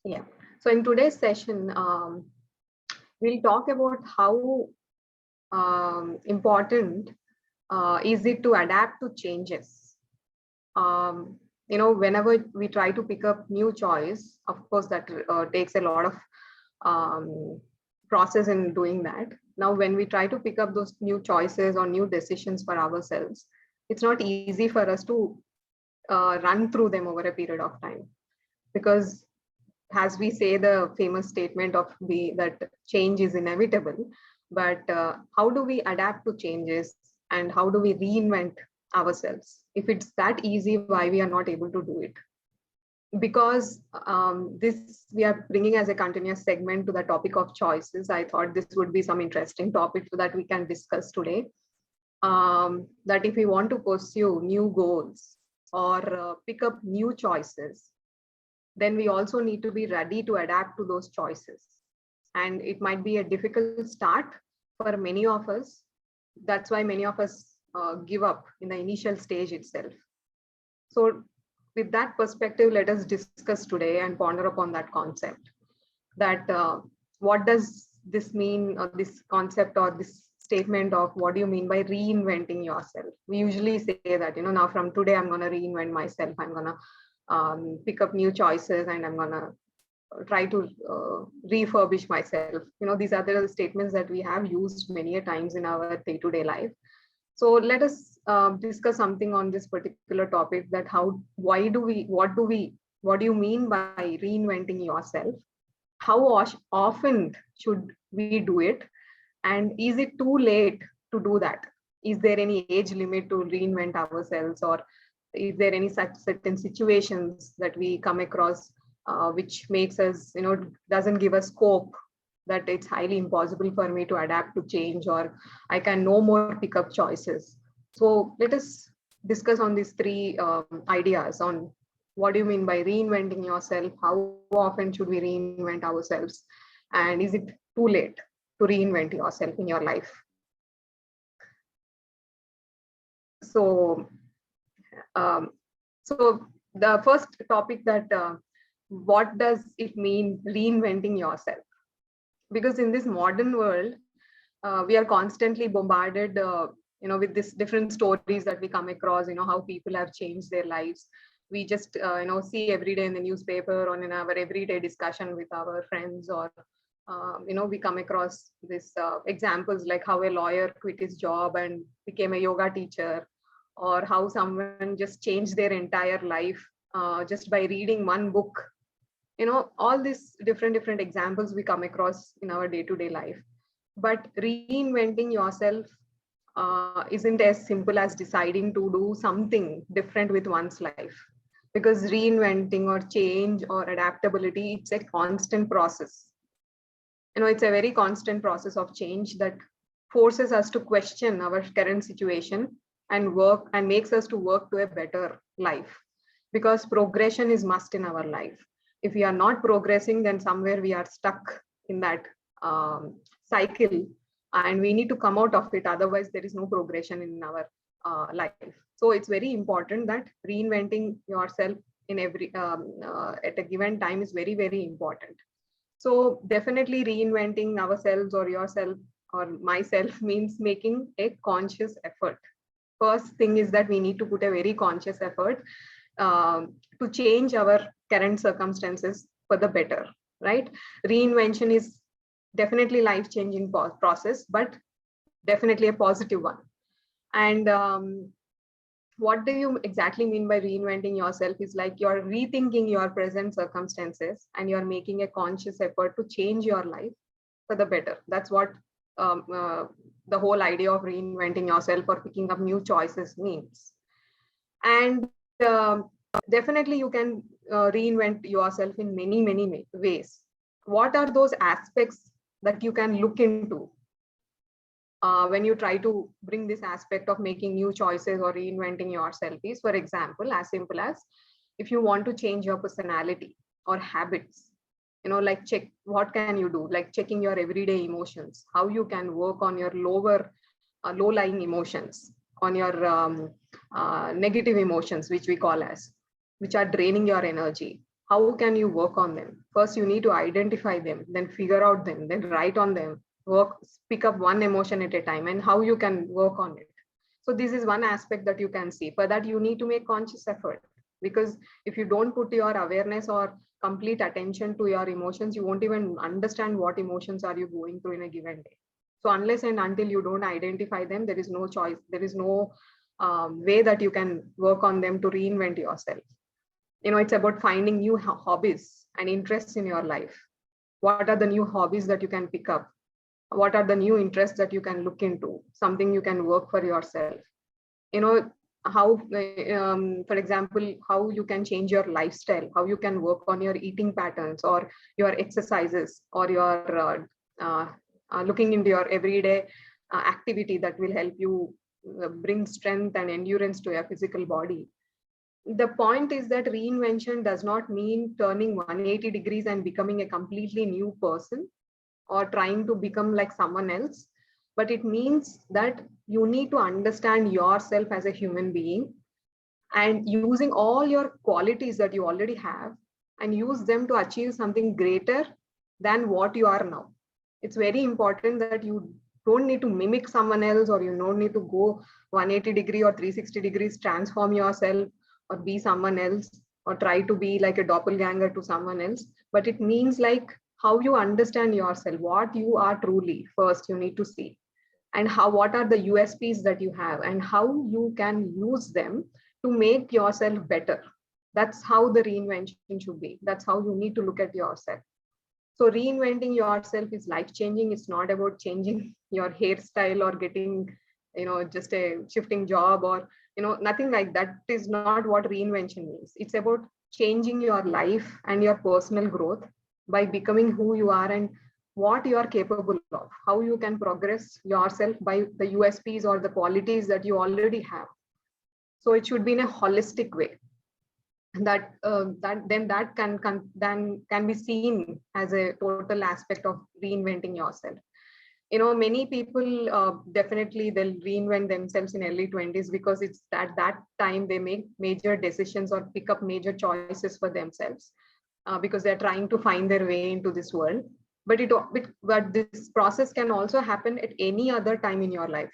Yeah. So in today's session, we'll talk about how important is it to adapt to changes. Whenever we try to pick up new choice, of course, that takes a lot of um, process in doing that. Now, when we try to pick up those new choices or new decisions for ourselves, it's not easy for us to run through them over a period of time, because as we say the famous statement of the that change is inevitable, but how do we adapt to changes and how do we reinvent ourselves? If it's that easy, why we are not able to do it? Because this we are bringing as a continuous segment to the topic of choices, I thought this would be some interesting topic that we can discuss today. That if we want to pursue new goals or pick up new choices, then we also need to be ready to adapt to those choices. And it might be a difficult start for many of us. That's why many of us give up in the initial stage itself. So, with that perspective, let us discuss today and ponder upon that concept. That what does this mean, or this concept, or this statement of what do you mean by reinventing yourself? We usually say that, now from today, I'm going to reinvent myself. I'm going to pick up new choices and I'm going to try to refurbish myself. These are the statements that we have used many a times in our day-to-day life. So let us discuss something on this particular topic, that what do you mean by reinventing yourself? How often should we do it? And is it too late to do that? Is there any age limit to reinvent ourselves, or is there any such certain situations that we come across which makes us, doesn't give us scope, that it's highly impossible for me to adapt to change, or I can no more pick up choices? So let us discuss on these three ideas on what do you mean by reinventing yourself, how often should we reinvent ourselves, and is it too late to reinvent yourself in your life? So, um, so the first topic, that what does it mean reinventing yourself? Because in this modern world, we are constantly bombarded, with this different stories that we come across. How people have changed their lives. We just, see every day in the newspaper or in our everyday discussion with our friends, or we come across this examples like how a lawyer quit his job and became a yoga teacher, or how someone just changed their entire life just by reading one book. All these different examples we come across in our day-to-day life. But reinventing yourself isn't as simple as deciding to do something different with one's life. Because reinventing or change or adaptability, it's a constant process. It's a very constant process of change that forces us to question our current situation and work, and makes us to work to a better life. Because progression is must in our life. If we are not progressing, then somewhere we are stuck in that cycle, and we need to come out of it. Otherwise, there is no progression in our life. So it's very important that reinventing yourself in every at a given time is very, very important. So definitely reinventing ourselves or yourself or myself means making a conscious effort. First thing is that we need to put a very conscious effort to change our current circumstances for the better, right? Reinvention is definitely life-changing process, but definitely a positive one. And what do you exactly mean by reinventing yourself? Is like you're rethinking your present circumstances and you're making a conscious effort to change your life for the better. That's what the whole idea of reinventing yourself or picking up new choices means. And definitely you can reinvent yourself in many ways. What are those aspects that you can look into when you try to bring this aspect of making new choices or reinventing yourself? Is, for example, as simple as if you want to change your personality or habits, like check what can you do, like checking your everyday emotions, how you can work on your low lying emotions, on your negative emotions, which we call as, which are draining your energy. how can you work on them? First, you need to identify them, then figure out them, then write on them, work, pick up one emotion at a time, and how you can work on it. So this is one aspect that you can see. For that, you need to make conscious effort, because if you don't put your awareness or complete attention to your emotions, you won't even understand what emotions are you going through in a given day. So unless and until you don't identify them, there is no choice, there is no way that you can work on them to reinvent yourself. It's about finding new hobbies and interests in your life. What are the new hobbies that you can pick up? What are the new interests that you can look into? Something you can work for yourself. you know how, for example, how you can change your lifestyle, how you can work on your eating patterns or your exercises, or your looking into your everyday activity that will help you bring strength and endurance to your physical body. The point is that reinvention does not mean turning 180 degrees and becoming a completely new person or trying to become like someone else, but it means that you need to understand yourself as a human being, and using all your qualities that you already have and use them to achieve something greater than what you are now. It's very important that you don't need to mimic someone else, or you don't need to go 180 degree or 360 degrees, transform yourself or be someone else, or try to be like a doppelganger to someone else. But it means like how you understand yourself, what you are truly. First you need to see, and how, what are the USPs that you have and how you can use them to make yourself better. That's how the reinvention should be. That's how you need to look at yourself. So reinventing yourself is life changing. It's not about changing your hairstyle or getting, just a shifting job, or, nothing like that. Is not what reinvention means. It's about changing your life and your personal growth by becoming who you are and what you are capable of, how you can progress yourself by the USPs or the qualities that you already have. So it should be in a holistic way, that can be seen as a total aspect of reinventing yourself. Many people, definitely they'll reinvent themselves in early 20s, because it's at that time they make major decisions or pick up major choices for themselves, because they're trying to find their way into this world. But this process can also happen at any other time in your life.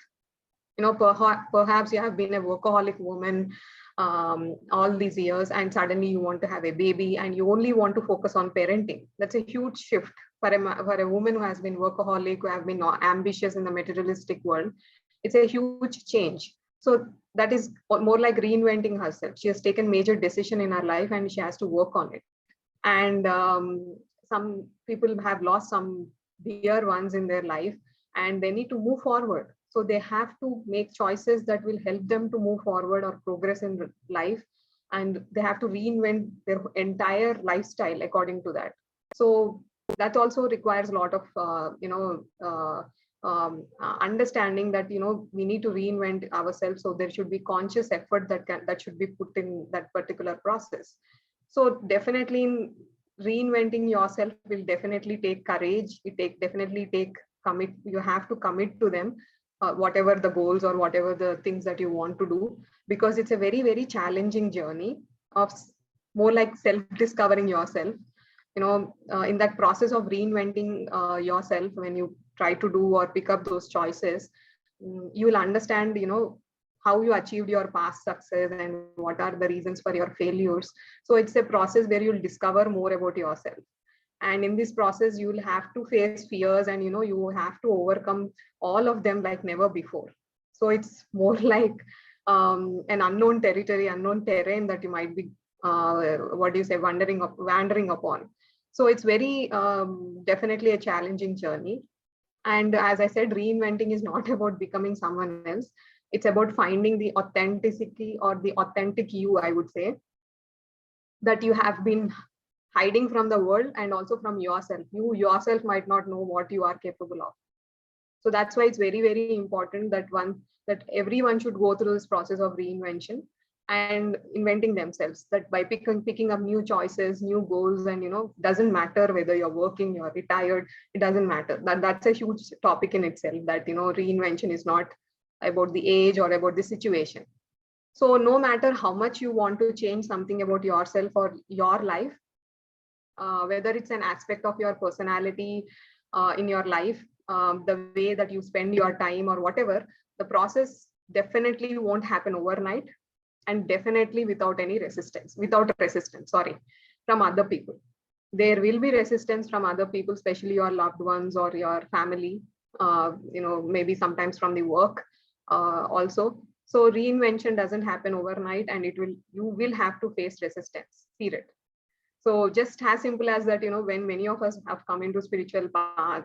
Perhaps you have been a workaholic woman all these years, and suddenly you want to have a baby and you only want to focus on parenting. That's a huge shift for a woman who has been workaholic, who have been ambitious in the materialistic world. It's a huge change. So that is more like reinventing herself. She has taken major decision in her life and she has to work on it. And some people have lost some dear ones in their life, and they need to move forward. So they have to make choices that will help them to move forward or progress in life, and they have to reinvent their entire lifestyle according to that. So that also requires a lot of understanding that we need to reinvent ourselves. So there should be conscious effort that should be put in that particular process. So definitely reinventing yourself will definitely take courage. Definitely take commit. You have to commit to them, whatever the goals or whatever the things that you want to do, because it's a very, very challenging journey of more like self-discovering yourself. In that process of reinventing yourself, when you try to do or pick up those choices, you will understand, how you achieved your past success and what are the reasons for your failures. So it's a process where you'll discover more about yourself. And in this process, you will have to face fears, and you have to overcome all of them like never before. So it's more like an unknown territory, unknown terrain that you might be what do you say, wandering upon. So it's very definitely a challenging journey. And as I said, reinventing is not about becoming someone else. It's about finding the authenticity or the authentic you, I would say, that you have been hiding from the world and also from yourself. You yourself might not know what you are capable of. So that's why it's very, very important that everyone should go through this process of reinvention and inventing themselves, that by picking up new choices, new goals, and doesn't matter whether you're working, you're retired, it doesn't matter. That's a huge topic in itself, that reinvention is not about the age or about the situation. So no matter how much you want to change something about yourself or your life, whether it's an aspect of your personality in your life, the way that you spend your time or whatever, the process definitely won't happen overnight, and definitely without resistance, sorry, from other people. There will be resistance from other people, especially your loved ones or your family, maybe sometimes from the work also. So reinvention doesn't happen overnight, and you will have to face resistance, period. So just as simple as that, when many of us have come into spiritual path,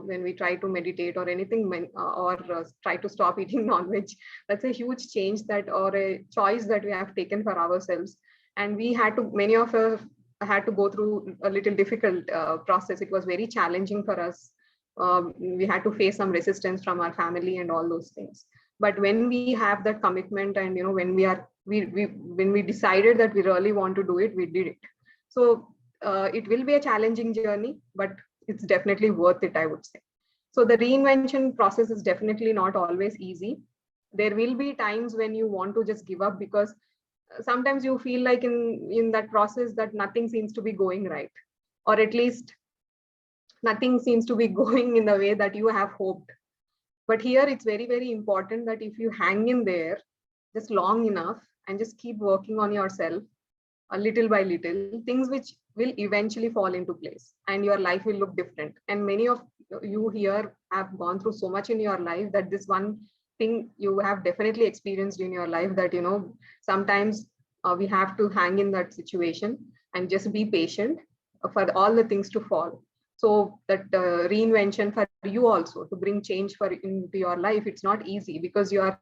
when we try to meditate or anything, or try to stop eating non-veg, that's a huge change that, or a choice that we have taken for ourselves. And many of us had to go through a little difficult process. It was very challenging for us. We had to face some resistance from our family and all those things. But when we have that commitment, and when we decided that we really want to do it, we did it. So it will be a challenging journey, but it's definitely worth it, I would say. So the reinvention process is definitely not always easy. There will be times when you want to just give up, because sometimes you feel like in that process that nothing seems to be going right, or at least nothing seems to be going in the way that you have hoped. But here it's very, very important that if you hang in there just long enough and just keep working on yourself, little by little, things which will eventually fall into place and your life will look different. And many of you here have gone through so much in your life that this one thing you have definitely experienced in your life, that sometimes we have to hang in that situation and just be patient for all the things to fall. So that reinvention for you also to bring change into your life, it's not easy, because you are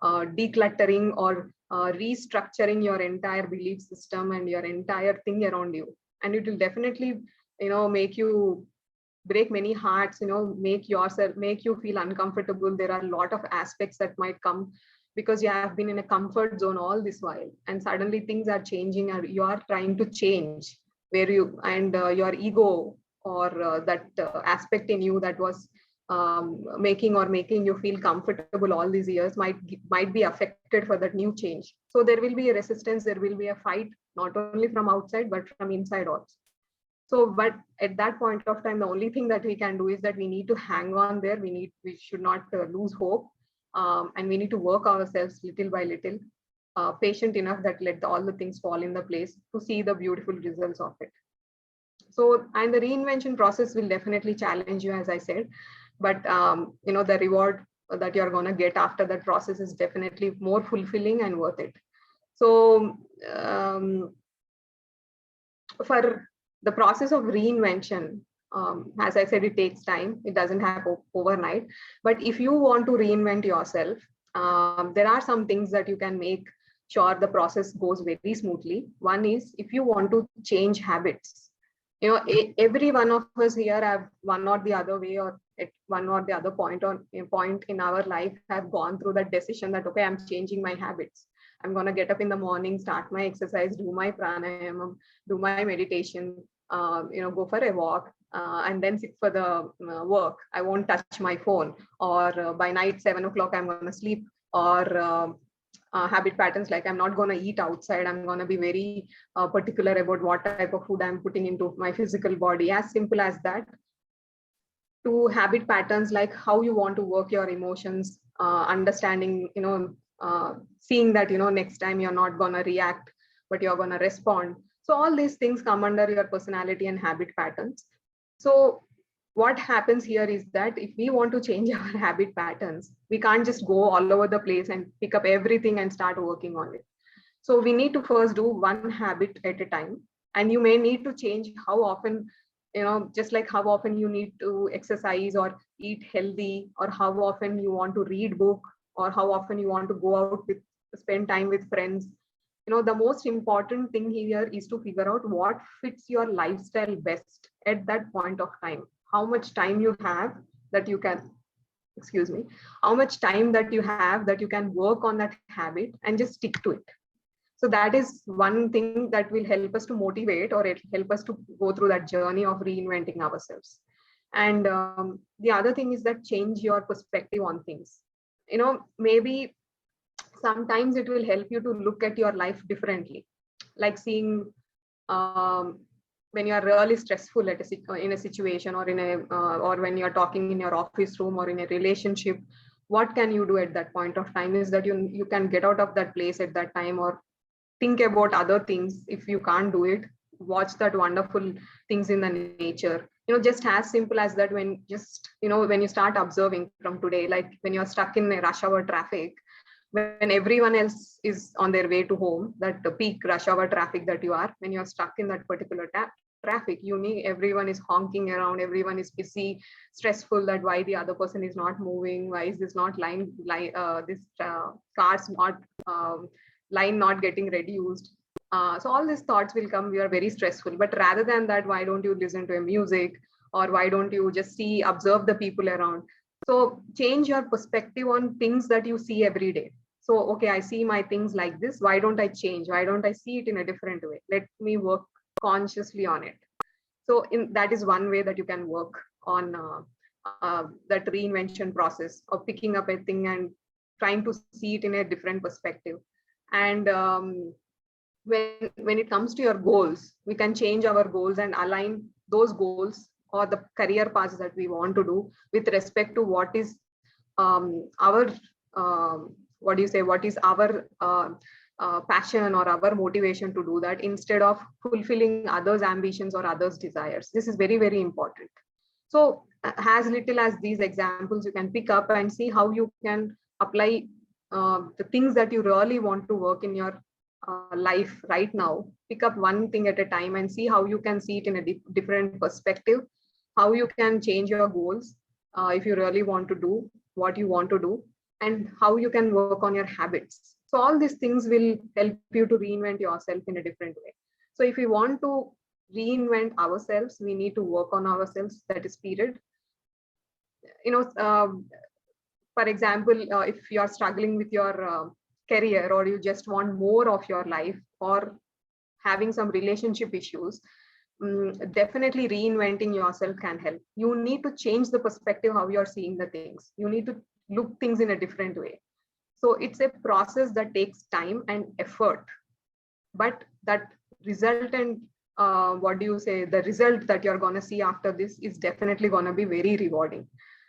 decluttering or restructuring your entire belief system and your entire thing around you. And it will definitely make you break many hearts, make you feel uncomfortable. There are a lot of aspects that might come because you have been in a comfort zone all this while, and suddenly things are changing and you are trying to change, where your ego or that aspect in you that was making you feel comfortable all these years might be affected for that new change. So there will be a resistance, there will be a fight, not only from outside but from inside also. So, but at that point of time, the only thing that we can do is that we need to hang on there. We should not lose hope, and we need to work ourselves little by little, patient enough that let all the things fall in the place to see the beautiful results of it. So, and the reinvention process will definitely challenge you, as I said, but the reward that you're going to get after that process is definitely more fulfilling and worth it. So for the process of reinvention, as I said, it takes time. It doesn't happen overnight. But if you want to reinvent yourself, there are some things that you can make sure the process goes very smoothly. One is, if you want to change habits, every one of us here have one or the other way, or at one or the other point in our life have gone through that decision that, okay, I'm changing my habits. I'm going to get up in the morning, start my exercise, do my pranayama, do my meditation, go for a walk, and then sit for the work. I won't touch my phone, or by night 7 o'clock I'm going to sleep, or habit patterns like I'm not going to eat outside. I'm going to be very particular about what type of food I'm putting into my physical body. As simple as that. To habit patterns like how you want to work your emotions, understanding, seeing that, next time you're not going to react, but you're going to respond. So all these things come under your personality and habit patterns. So what happens here is that if we want to change our habit patterns, we can't just go all over the place and pick up everything and start working on it. So we need to first do one habit at a time. And you may need to change how often, just like how often you need to exercise or eat healthy, or how often you want to read book, or how often you want to go out spend time with friends. The most important thing here is to figure out what fits your lifestyle best at that point of time. How much time you have that you can, how much time that you have that you can work on that habit and just stick to it. So that is one thing that will help us to motivate, or it help us to go through that journey of reinventing ourselves. And the other thing is that change your perspective on things. Maybe sometimes it will help you to look at your life differently, like seeing when you are really stressful in a situation, or in a or when you are talking in your office room or in a relationship, what can you do at that point of time is that you can get out of that place at that time, or think about other things. If you can't do it, watch that wonderful things in the nature, just as simple as that. When you start observing from today, like when you're stuck in a rush hour traffic, when everyone else is on their way to home, that the peak rush hour traffic that you are, when you're stuck in that particular traffic, you need, everyone is honking around, everyone is busy, stressful, that why the other person is not moving, why is this not this cars not line not getting reduced. So all these thoughts will come. We are very stressful, but rather than that, why don't you listen to a music, or why don't you just observe the people around? So change your perspective on things that you see every day. So, okay, I see my things like this. Why don't I change? Why don't I see it in a different way? Let me work consciously on it. So that is one way that you can work on that reinvention process of picking up a thing and trying to see it in a different perspective. And when it comes to your goals, we can change our goals and align those goals or the career paths that we want to do with respect to what is our what is our passion or our motivation to do that, instead of fulfilling others' ambitions or others' desires. This is very, very important. So as little as these examples, you can pick up and see how you can apply the things that you really want to work in your life right now. Pick up one thing at a time and see how you can see it in a different perspective, how you can change your goals if you really want to do what you want to do, and how you can work on your habits. So all these things will help you to reinvent yourself in a different way. So if we want to reinvent ourselves, we need to work on ourselves. That is period. For example, if you are struggling with your career, or you just want more of your life, or having some relationship issues, definitely reinventing yourself can help. You need to change the perspective how you're seeing the things. You need to look things in a different way. So it's a process that takes time and effort, but that resultant the result that you're going to see after this is definitely going to be very rewarding.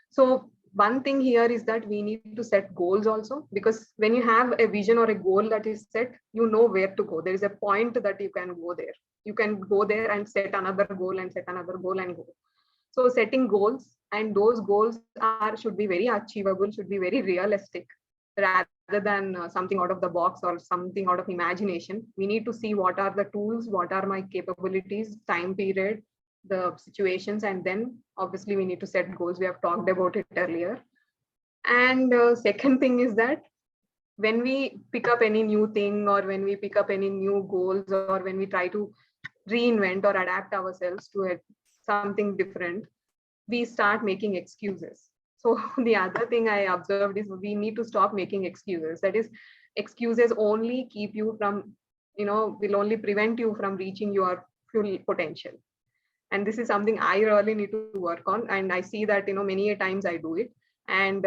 So one thing here is that we need to set goals also, because when you have a vision or a goal that is set, you know where to go. There is a point that you can go there. You can go there and set another goal and set another goal and go. So setting goals, and those goals should be very achievable, should be very realistic, rather than something out of the box or something out of imagination. We need to see what are the tools, what are my capabilities, time period, the situations, and then obviously we need to set goals. We have talked about it earlier. And second thing is that when we pick up any new thing, or when we pick up any new goals, or when we try to reinvent or adapt ourselves to something different, we start making excuses. So the other thing I observed is we need to stop making excuses. That is, excuses only keep you from, will only prevent you from reaching your full potential. And this is something I really need to work on. And I see that, many a times I do it. And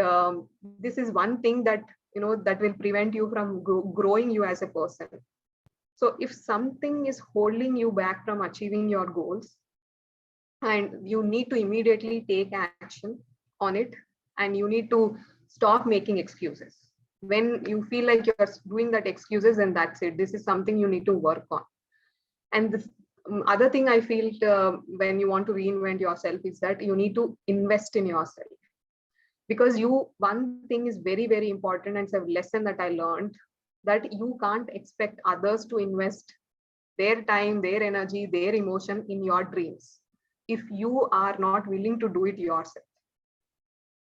this is one thing that, that will prevent you from growing you as a person. So if something is holding you back from achieving your goals, and you need to immediately take action on it, and you need to stop making excuses. When you feel like you're doing that excuses, and that's it. This is something you need to work on. And the other thing I feel when you want to reinvent yourself is that you need to invest in yourself. Because one thing is very, very important, and it's a lesson that I learned, that you can't expect others to invest their time, their energy, their emotion in your dreams if you are not willing to do it yourself.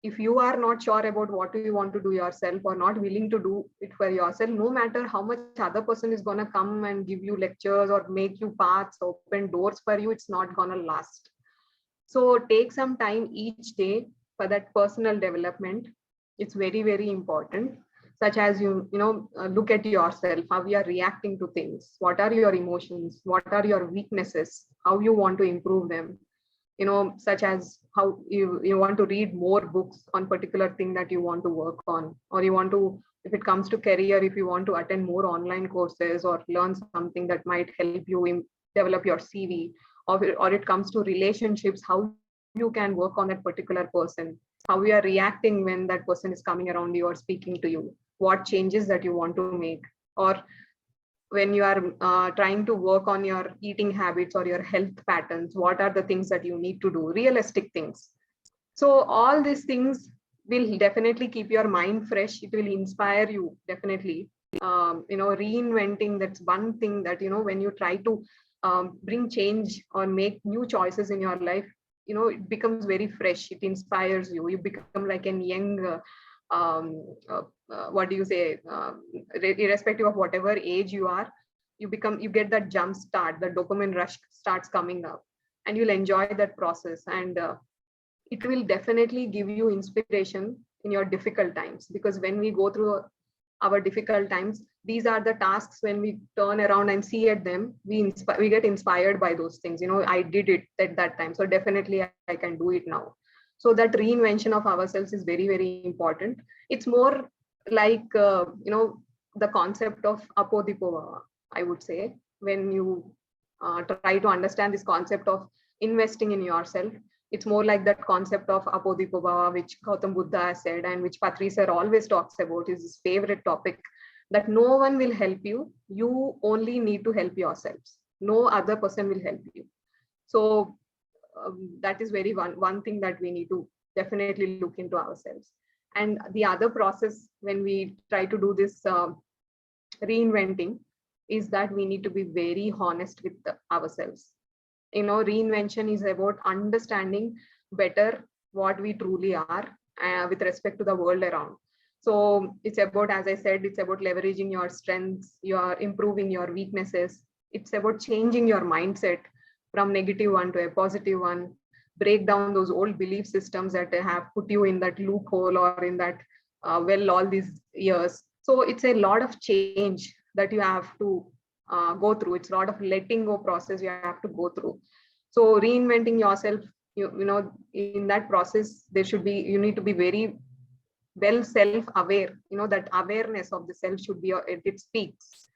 If you are not sure about what you want to do yourself, or not willing to do it for yourself, no matter how much other person is going to come and give you lectures or make you paths, open doors for you, it's not going to last. So take some time each day for that personal development. It's very, very important. Such as look at yourself, how you are reacting to things, what are your emotions, what are your weaknesses, how you want to improve them. Such as how you want to read more books on particular thing that you want to work on, or you want to, if it comes to career, if you want to attend more online courses or learn something that might help you develop your CV, or it comes to relationships, how you can work on that particular person, how you are reacting when that person is coming around you or speaking to you, what changes that you want to make, or when you are trying to work on your eating habits or your health patterns, what are the things that you need to do, realistic things. So all these things will definitely keep your mind fresh. It will inspire you definitely. Reinventing, that's one thing that, when you try to bring change or make new choices in your life, it becomes very fresh. It inspires you. You become like an young, what do you say, irrespective of whatever age you are, you get that jump start, the dopamine rush starts coming up, and you'll enjoy that process. And it will definitely give you inspiration in your difficult times, because when we go through our difficult times, these are the tasks, when we turn around and see at them, we get inspired by those things. I did it at that time, so definitely I can do it now. So that reinvention of ourselves is very, very important. It's more like the concept of apodipova, I would say. When you try to understand this concept of investing in yourself, it's more like that concept of apodipava, which Gautam Buddha has said, and which Patri sir always talks about, is his favorite topic, that no one will help you. You only need to help yourselves. No other person will help you. So that is very one thing that we need to definitely look into ourselves. And the other process when we try to do this reinventing is that we need to be very honest with ourselves. Reinvention is about understanding better what we truly are with respect to the world around. So it's about, as I said, it's about leveraging your strengths, your improving your weaknesses. It's about changing your mindset from negative one to a positive one, break down those old belief systems that have put you in that loophole or in that all these years. So it's a lot of change that you have to go through. It's a lot of letting go process you have to go through. So reinventing yourself, in that process, you need to be very well self-aware. That awareness of the self should be at its peaks.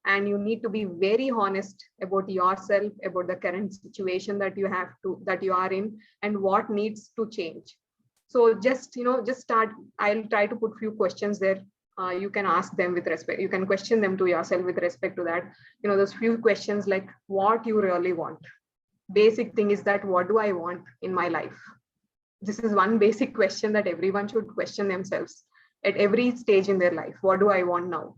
And you need to be very honest about yourself, about the current situation that you are in, and what needs to change. So just start. I'll try to put few questions there. You can ask them with respect. You can question them to yourself with respect to that. Those few questions like what you really want. Basic thing is that, what do I want in my life? This is one basic question that everyone should question themselves at every stage in their life. What do I want now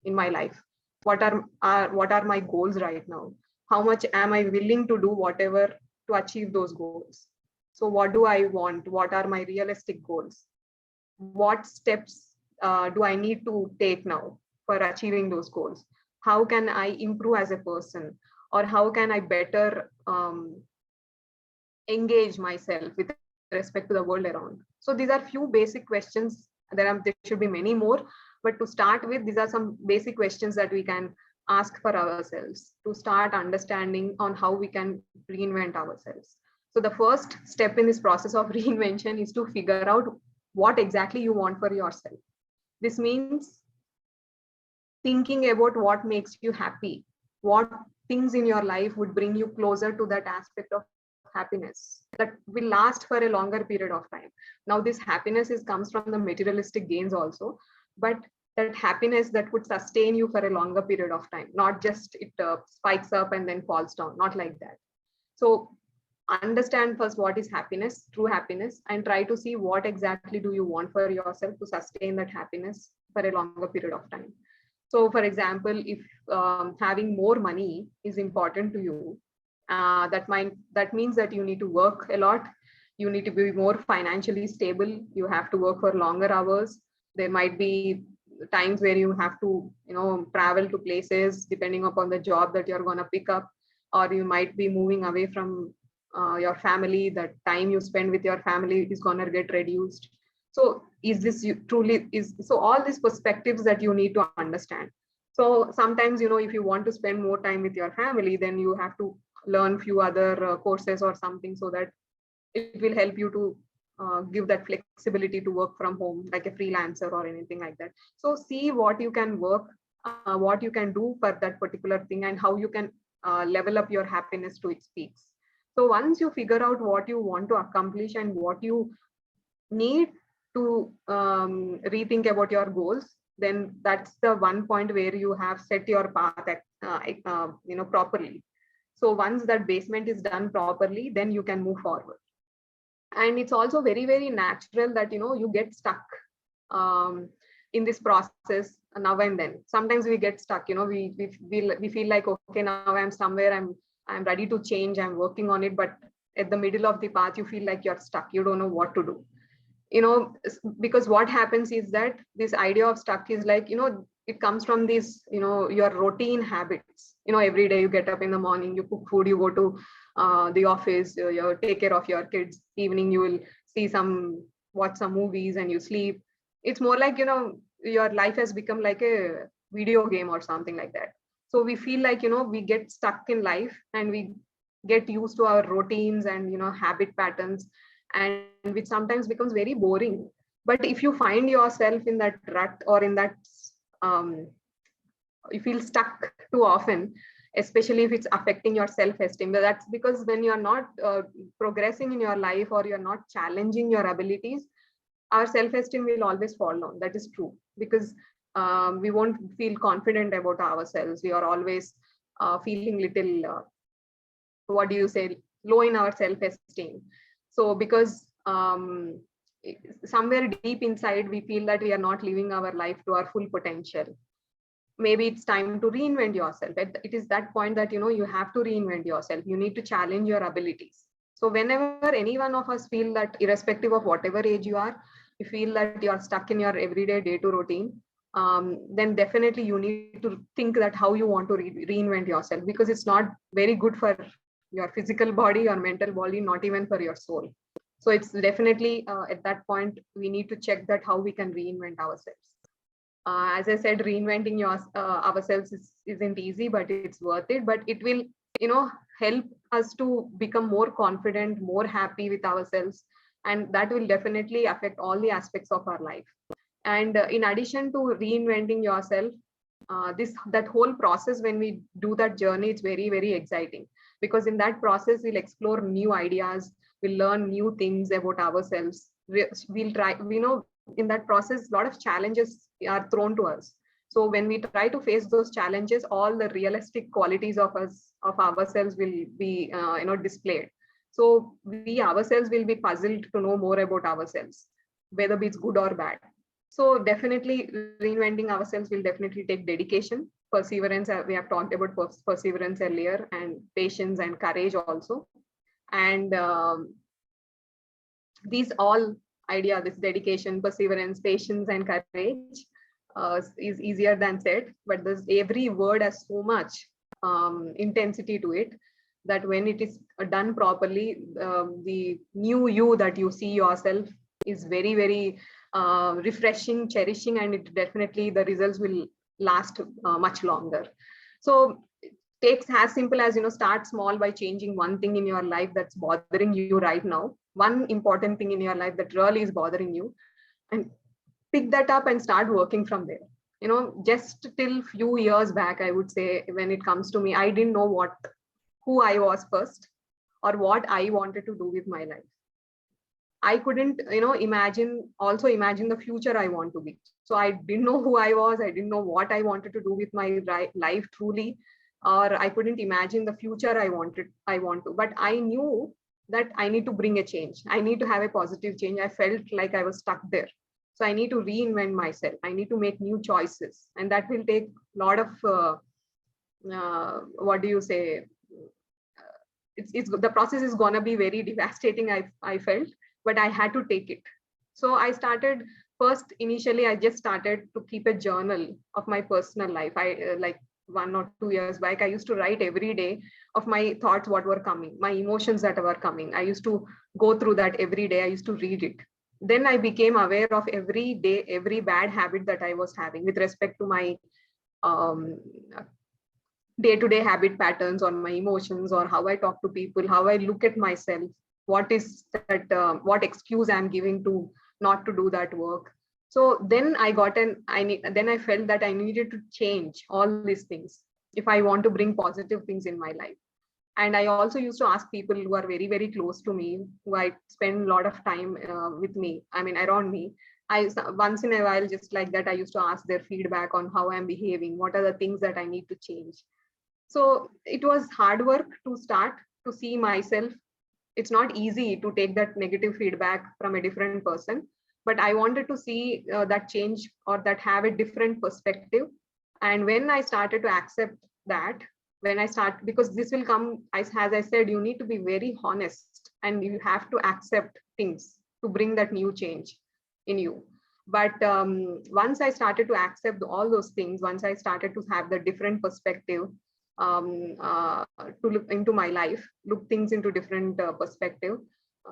in my life? What are my goals right now? How much am I willing to do whatever to achieve those goals? So what do I want? What are my realistic goals? What steps do I need to take now for achieving those goals? How can I improve as a person? Or how can I better engage myself with respect to the world around? So these are few basic questions. There should be many more, but to start with, these are some basic questions that we can ask for ourselves to start understanding on how we can reinvent ourselves. So the first step in this process of reinvention is to figure out what exactly you want for yourself. This means thinking about what makes you happy, what things in your life would bring you closer to that aspect of happiness that will last for a longer period of time. Now, this happiness comes from the materialistic gains also, but that happiness that would sustain you for a longer period of time, not just it spikes up and then falls down, not like that. So understand first what is happiness, true happiness, and try to see what exactly do you want for yourself to sustain that happiness for a longer period of time. So for example, if having more money is important to you, that means that you need to work a lot. You need to be more financially stable. You have to work for longer hours. There might be times where you have to, travel to places depending upon the job that you're going to pick up, or you might be moving away from your family. That time you spend with your family is going to get reduced. So is this truly is so all these perspectives that you need to understand. So sometimes, if you want to spend more time with your family, then you have to learn few other courses or something, so that it will help you to give that flexibility to work from home, like a freelancer or anything like that. So see what you can work, what you can do for that particular thing, and how you can level up your happiness to its peaks. So once you figure out what you want to accomplish and what you need to rethink about your goals, then that's the one point where you have set your path properly. So once that basement is done properly, then you can move forward. And it's also very, very natural that you get stuck um, in this process now and then. Sometimes we get stuck, we feel like, okay, now I'm somewhere, I'm ready to change, I'm working on it, but at the middle of the path you feel like you're stuck, you don't know what to do. Because what happens is that this idea of stuck is like, it comes from these, your routine habits. Every day you get up in the morning, you cook food, you go to the office, you take care of your kids. Evening you will watch some movies and you sleep. It's more like, your life has become like a video game or something like that. So we feel like, we get stuck in life and we get used to our routines and, habit patterns, and which sometimes becomes very boring. But if you find yourself in that rut or in that, you feel stuck too often, especially if it's affecting your self-esteem, that's because when you're not progressing in your life or you're not challenging your abilities, our self-esteem will always fall down. That is true, because we won't feel confident about ourselves. We are always feeling little, what do you say, low in our self-esteem. So because somewhere deep inside we feel that we are not living our life to our full potential. Maybe it's time to reinvent yourself. It is that point that you have to reinvent yourself. You need to challenge your abilities. So whenever any one of us feel that, irrespective of whatever age you are, you feel that you are stuck in your everyday day-to routine, then definitely you need to think that how you want to reinvent yourself, because it's not very good for your physical body or mental body, not even for your soul. So it's definitely at that point we need to check that how we can reinvent ourselves. As I said, reinventing ourselves isn't easy, but it's worth it. But it will, help us to become more confident, more happy with ourselves, and that will definitely affect all the aspects of our life. And in addition to reinventing yourself, that whole process, when we do that journey, it's very, very exciting, because in that process we'll explore new ideas, we'll learn new things about ourselves. We'll try, in that process, a lot of challenges are thrown to us. So when we try to face those challenges, all the realistic qualities of ourselves will be displayed. So we ourselves will be puzzled to know more about ourselves, whether it's good or bad. So definitely reinventing ourselves will definitely take dedication, perseverance. We have talked about perseverance earlier, and patience and courage also. And these all idea, this dedication, perseverance, patience, and courage is easier than said, but every word has so much intensity to it, that when it is done properly, the new you that you see yourself is very, very refreshing, cherishing, and it definitely, the results will last much longer. So it takes as simple as, start small by changing one thing in your life that's bothering you right now, one important thing in your life that really is bothering you, and pick that up and start working from there. Just till few years back, I would say, when it comes to me, I didn't know who I was first, or what I wanted to do with my life. I couldn't, imagine the future I want to be. So I didn't know who I was. I didn't know what I wanted to do with my life truly, or I couldn't imagine the future I want to. But I knew that I need to bring a change. I need to have a positive change. I felt like I was stuck there. So I need to reinvent myself. I need to make new choices, and that will take a lot of what do you say? It's the process is gonna be very devastating. I felt, but I had to take it. So I started first. Initially, I just started to keep a journal of my personal life. I like 1 or 2 years back, I used to write every day of my thoughts, what were coming, my emotions that were coming. I used to go through that every day. I used to read it. Then I became aware of every day, every bad habit that I was having with respect to my um, day-to-day habit patterns, on my emotions, or how I talk to people, how I look at myself, what is that, what excuse I'm giving to not to do that work. So then I felt that I needed to change all these things. if I want to bring positive things in my life. And I also used to ask people who are very, very close to me, who I spend a lot of time with me, I mean, around me. Once in a while, just like that, I used to ask their feedback on how I'm behaving, what are the things that I need to change. So it was hard work to start to see myself. It's not easy to take that negative feedback from a different person, but I wanted to see that change, or that have a different perspective. And when I started to accept that, when I start, because this will come, as I said, you need to be very honest and you have to accept things to bring that new change in you. But once I started to accept all those things, once I started to have the different perspective, to look into my life, look things into different perspective,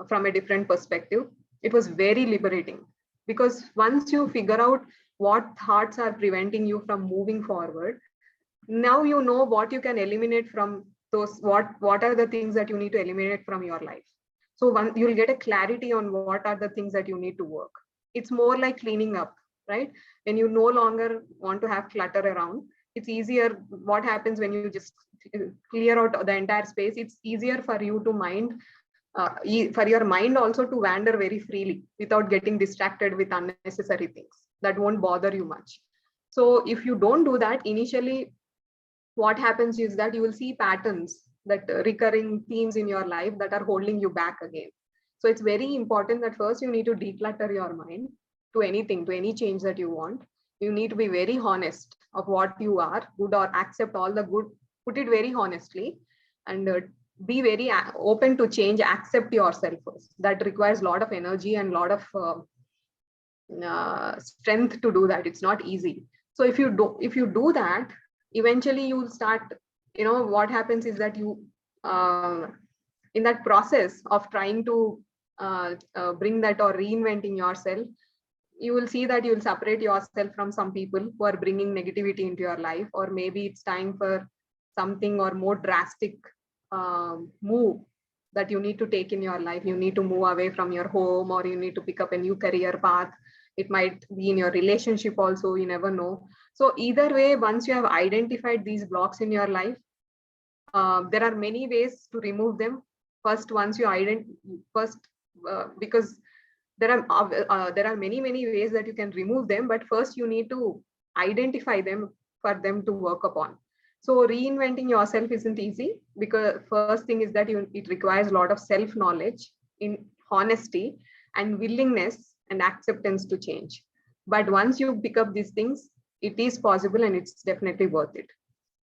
from a different perspective, it was very liberating. Because once you figure out what thoughts are preventing you from moving forward, now you know what you can eliminate from those, what are the things that you need to eliminate from your life. So one, you'll get a clarity on what are the things that you need to work. It's more like cleaning up, right? When you no longer want to have clutter around, it's easier. What happens when you just clear out the entire space, it's easier for you to mind, for your mind also to wander very freely without getting distracted with unnecessary things that won't bother you much. So if you don't do that initially, what happens is that you will see patterns, that recurring themes in your life that are holding you back again. So it's very important that first you need to declutter your mind to anything, to any change that you want. You need to be very honest of what you are, good, or accept all the good, put it very honestly, and be very open to change, accept yourself first. That requires a lot of energy and a lot of strength to do that. It's not easy. So if you do that, eventually you will start, what happens is that you, in that process of trying to bring that or reinventing yourself, you will see that you will separate yourself from some people who are bringing negativity into your life, or maybe it's time for something or more drastic move that you need to take in your life. You need to move away from your home, or you need to pick up a new career path. It might be in your relationship also, you never know. So either way, once you have identified these blocks in your life, there are many ways to remove them. First, once you because there are many ways that you can remove them, but first you need to identify them for them to work upon. So reinventing yourself isn't easy, because first thing is that it requires a lot of self knowledge, in honesty, and willingness and acceptance to change. But once you pick up these things, it is possible and it's definitely worth it.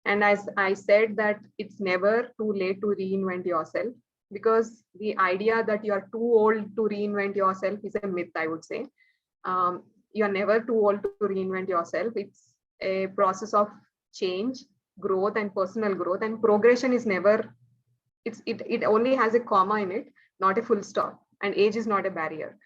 And as I said, that it's never too late to reinvent yourself, because the idea that you are too old to reinvent yourself is a myth, I would say. You're never too old to reinvent yourself. It's a process of change, growth, and personal growth. And progression is never, it only has a comma in it, not a full stop. And age is not a barrier.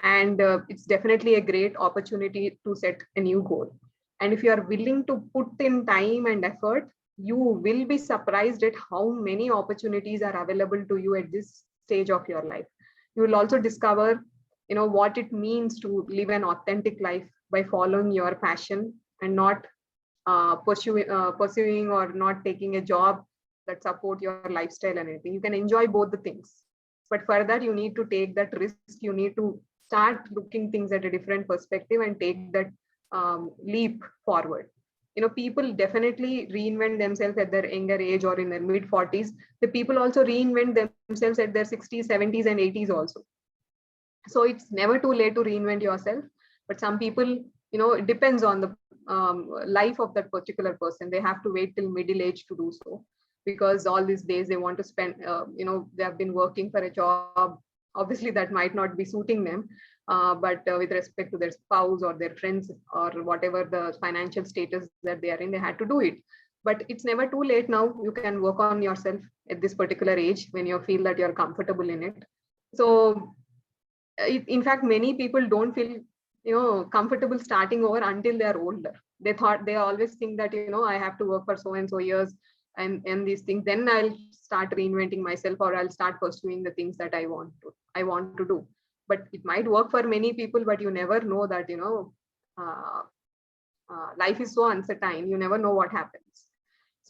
And it's definitely a great opportunity to set a new goal. And if you are willing to put in time and effort, you will be surprised at how many opportunities are available to you at this stage of your life. You will also discover, what it means to live an authentic life by following your passion, and not pursuing or not taking a job that support your lifestyle and anything. You can enjoy both the things, but for that you need to take that risk. You need to start looking things at a different perspective and take that leap forward. People definitely reinvent themselves at their younger age or in their mid 40s. The people also reinvent themselves at their 60s, 70s, and 80s also. So it's never too late to reinvent yourself. But some people, it depends on the life of that particular person. They have to wait till middle age to do so, because all these days they want to spend, they have been working for a job, obviously that might not be suiting them, but with respect to their spouse or their friends or whatever the financial status that they are in, they had to do it. But it's never too late. Now you can work on yourself at this particular age when you feel that you're comfortable in it. So in fact, many people don't feel comfortable starting over until they are older. They always think that I have to work for so and so years and these things, then I'll start reinventing myself, or I'll start pursuing the things that I want to do. But it might work for many people, but you never know that life is so uncertain. You never know what happens.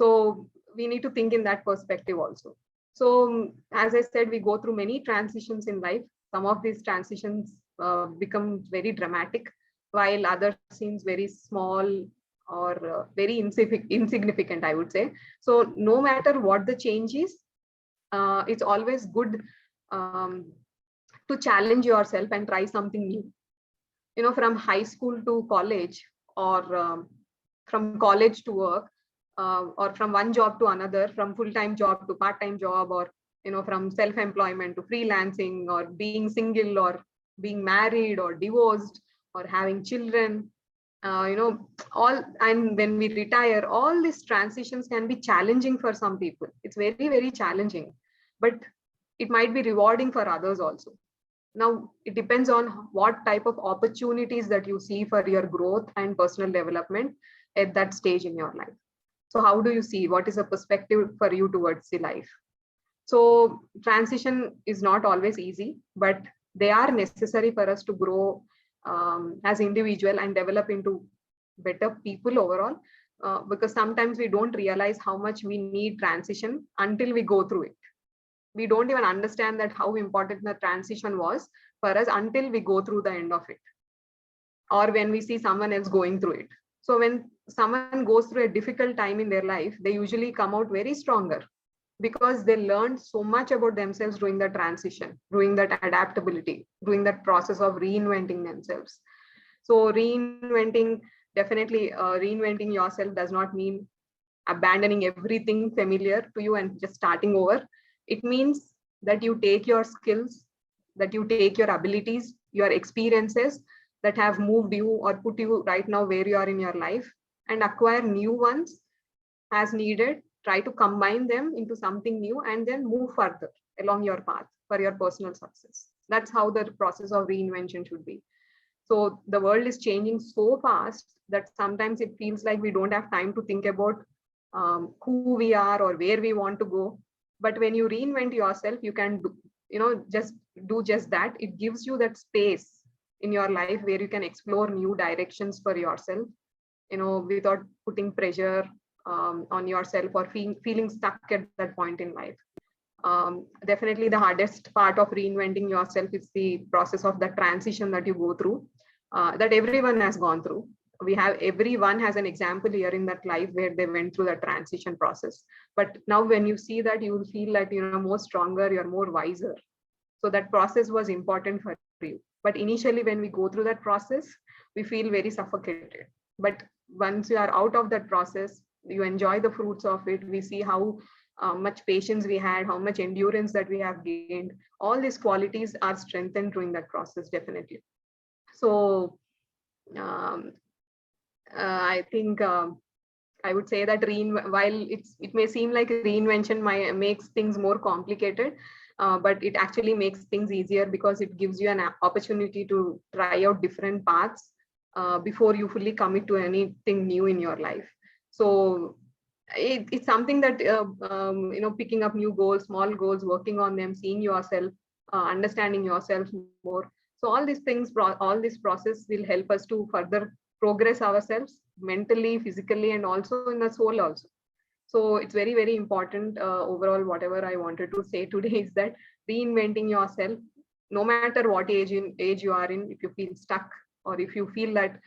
So we need to think in that perspective also. So as I said, we go through many transitions in life. Some of these transitions become very dramatic, while others seems very small or very insignificant, I would say. So no matter what the change is, it's always good um, to challenge yourself and try something new. From high school to college, or from college to work, or from one job to another, from full-time job to part-time job, or from self-employment to freelancing, or being single, or being married or divorced, or having children, all, and when we retire, all these transitions can be challenging for some people. It's very, very challenging, but it might be rewarding for others also. Now, it depends on what type of opportunities that you see for your growth and personal development at that stage in your life. So how do you see? What is a perspective for you towards the life? So transition is not always easy, but they are necessary for us to grow as individual and develop into better people overall. Because sometimes we don't realize how much we need transition until we go through it. We don't even understand that how important the transition was for us until we go through the end of it, or when we see someone else going through it. So when someone goes through a difficult time in their life, they usually come out very stronger, because they learned so much about themselves during the transition, during that adaptability, during that process of reinventing themselves. So reinventing, definitely reinventing yourself does not mean abandoning everything familiar to you and just starting over. It means that you take your skills, that you take your abilities, your experiences that have moved you or put you right now where you are in your life, and acquire new ones as needed. Try to combine them into something new and then move further along your path for your personal success. That's how the process of reinvention should be. So the world is changing so fast that sometimes it feels like we don't have time to think about who we are or where we want to go. But when you reinvent yourself, you can do, just do just that. It gives you that space in your life where you can explore new directions for yourself, without putting pressure on yourself, or feeling stuck at that point in life. Definitely the hardest part of reinventing yourself is the process of the transition that you go through, that everyone has gone through. Everyone has an example here in that life where they went through the transition process. But now when you see that, you will feel like you're more stronger, you're more wiser. So that process was important for you. But initially when we go through that process, we feel very suffocated. But once you are out of that process, you enjoy the fruits of it. We see how much patience we had, how much endurance that we have gained. All these qualities are strengthened during that process, definitely. So um, I think I would say that while it may seem like reinvention makes things more complicated, but it actually makes things easier, because it gives you an opportunity to try out different paths before you fully commit to anything new in your life. So it's something that picking up new goals, small goals, working on them, seeing yourself, understanding yourself more. So all these things, all this process will help us to further progress ourselves mentally, physically, and also in the soul also. So it's very, very important. Overall, whatever I wanted to say today is that reinventing yourself, no matter what age you are in, if you feel stuck, or if you feel that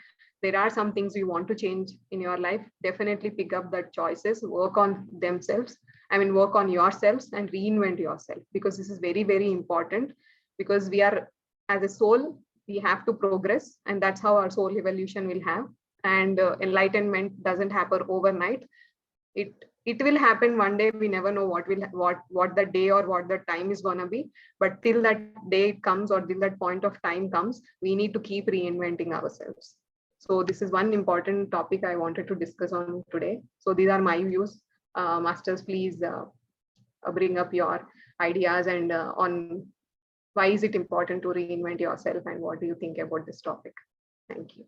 there are some things you want to change in your life, definitely pick up that choices, work on themselves. Work on yourselves and reinvent yourself, because this is very, very important. Because we are, as a soul, we have to progress, and that's how our soul evolution will have. And enlightenment doesn't happen overnight. It will happen one day. We never know what the day or what the time is going to be. But till that day comes, or till that point of time comes, we need to keep reinventing ourselves. So this is one important topic I wanted to discuss on today. So these are my views. Masters, please bring up your ideas, and on why is it important to reinvent yourself, and what do you think about this topic? Thank you.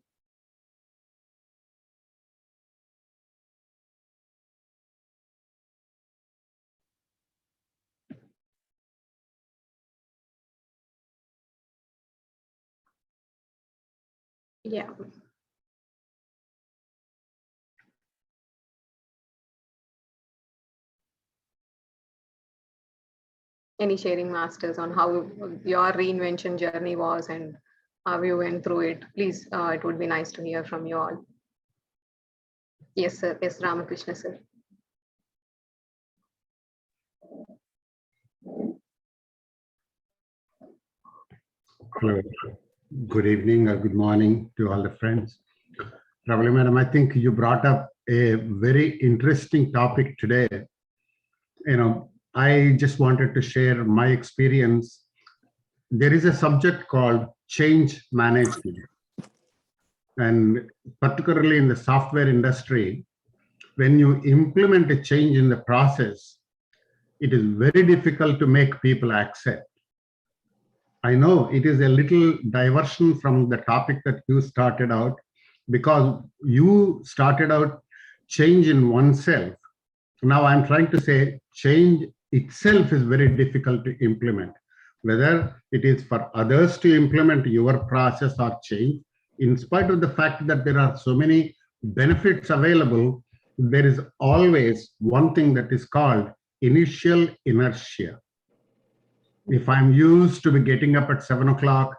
Yeah. Any sharing masters on how your reinvention journey was and how you went through it? Please, it would be nice to hear from you all. Yes, sir. Yes, Ramakrishna, sir. Hello. Good evening or good morning to all the friends. Ravali Madam, I think you brought up a very interesting topic today. I just wanted to share my experience. There is a subject called change management. And particularly in the software industry, when you implement a change in the process, it is very difficult to make people accept. I know it is a little diversion from the topic that you started out, because you started out change in oneself. Now I'm trying to say change itself is very difficult to implement, whether it is for others to implement your process or change. In spite of the fact that there are so many benefits available, there is always one thing that is called initial inertia. If I'm used to be getting up at 7 o'clock,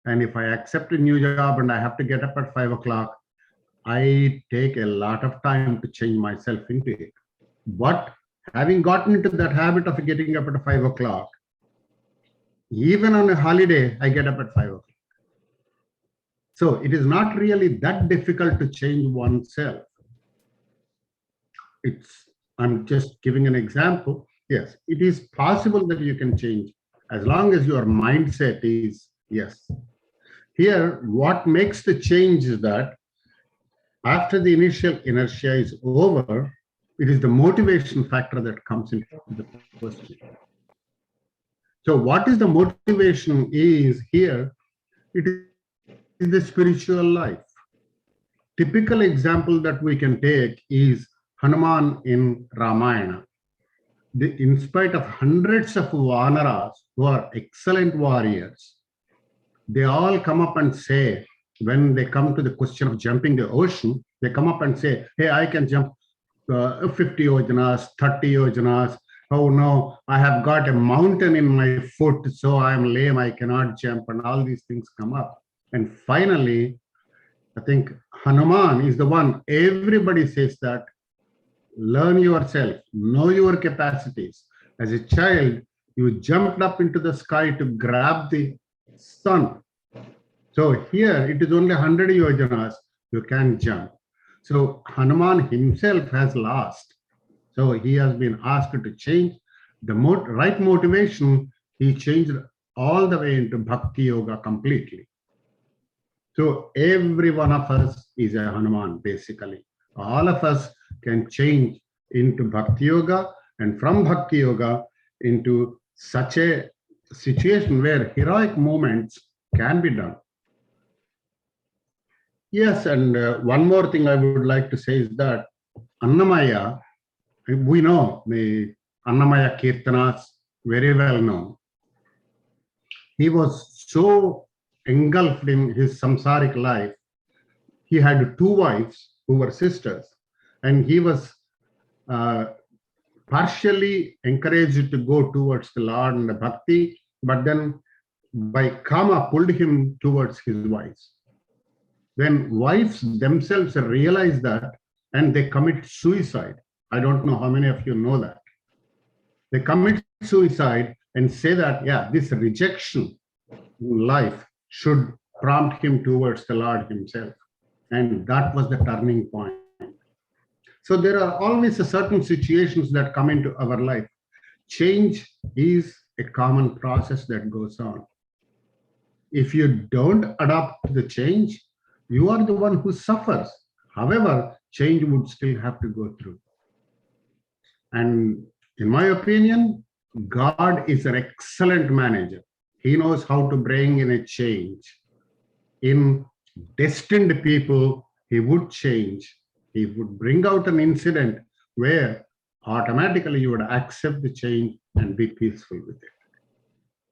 and if I accept a new job and I have to get up at 5 o'clock, I take a lot of time to change myself into it. But having gotten into that habit of getting up at 5 o'clock, even on a holiday, I get up at 5 o'clock. So it is not really that difficult to change oneself. I'm just giving an example. Yes, it is possible that you can change as long as your mindset is yes. Here, what makes the change is that after the initial inertia is over, it is the motivation factor that comes into the question. So what is the motivation is here? It is the spiritual life. Typical example that we can take is Hanuman in Ramayana. In spite of hundreds of Vanaras who are excellent warriors, they all come up and say, when they come to the question of jumping the ocean, they come up and say, hey, I can jump 50 yojanas, 30 yojanas. Oh no, I have got a mountain in my foot, so I'm lame, I cannot jump, and all these things come up. And finally, I think Hanuman is the one, everybody says that, learn yourself, know your capacities. As a child, you jumped up into the sky to grab the sun. So here it is only 100 yojanas, you can jump. So Hanuman himself has lost. So he has been asked to change the right motivation. He changed all the way into Bhakti Yoga completely. So every one of us is a Hanuman, basically. All of us can change into Bhakti Yoga, and from Bhakti Yoga into such a situation where heroic movements can be done. Yes, and one more thing I would like to say is that Annamaya, we know the Annamaya Kirtanas, very well known. He was so engulfed in his samsaric life. He had two wives who were sisters, and he was partially encouraged to go towards the Lord and the bhakti, but then by karma pulled him towards his wives. When wives themselves realize that, and they commit suicide. I don't know how many of you know that. They commit suicide and say that, yeah, this rejection in life should prompt him towards the Lord himself. And that was the turning point. So there are always certain situations that come into our life. Change is a common process that goes on. If you don't adopt the change, you are the one who suffers. However, change would still have to go through. And in my opinion, God is an excellent manager. He knows how to bring in a change. In destined people, he would change. He would bring out an incident where automatically you would accept the change and be peaceful with it.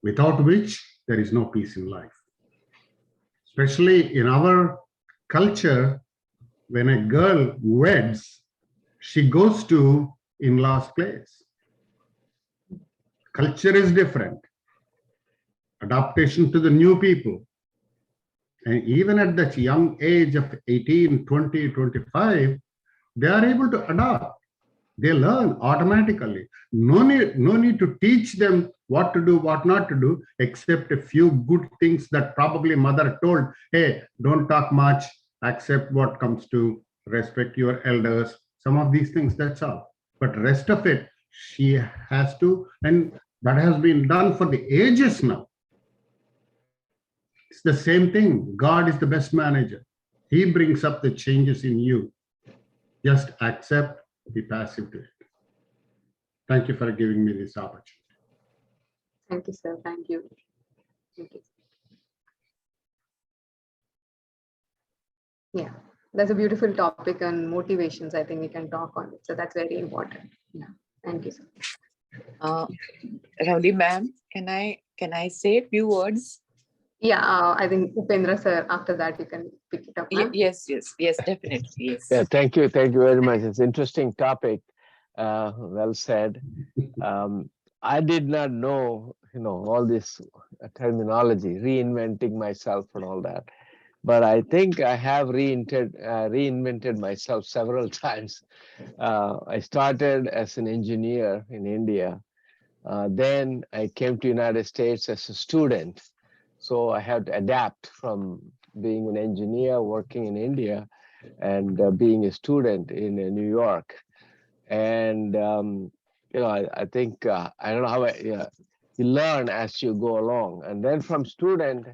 Without which, there is no peace in life. Especially in our culture, when a girl weds, she goes to in-laws' place. Culture is different. Adaptation to the new people. And even at that young age of 18, 20, 25, they are able to adapt. They learn automatically. No need to teach them what to do, what not to do, except a few good things that probably mother told. Hey, don't talk much, accept what comes to, respect your elders. Some of these things, that's all. But rest of it, she has to, and that has been done for the ages now. It's the same thing. God is the best manager. He brings up the changes in you. Just accept, be passive to it. Thank you for giving me this opportunity. Thank you, sir. Thank you. Thank you. Yeah, that's a beautiful topic on motivations. I think we can talk on it. So that's very important. Yeah. Thank you, sir. Ravli ma'am, can I say a few words? Yeah, I think Upendra sir, after that you can pick it up. Yes, definitely. Yes. Yeah, thank you very much. It's an interesting topic. Well said. I did not know, all this terminology, reinventing myself and all that. But I think I have reinvented myself several times. I started as an engineer in India. Then I came to United States as a student. So I had to adapt from being an engineer working in India and being a student in New York. And, I think, I don't know how you learn as you go along. And then from student,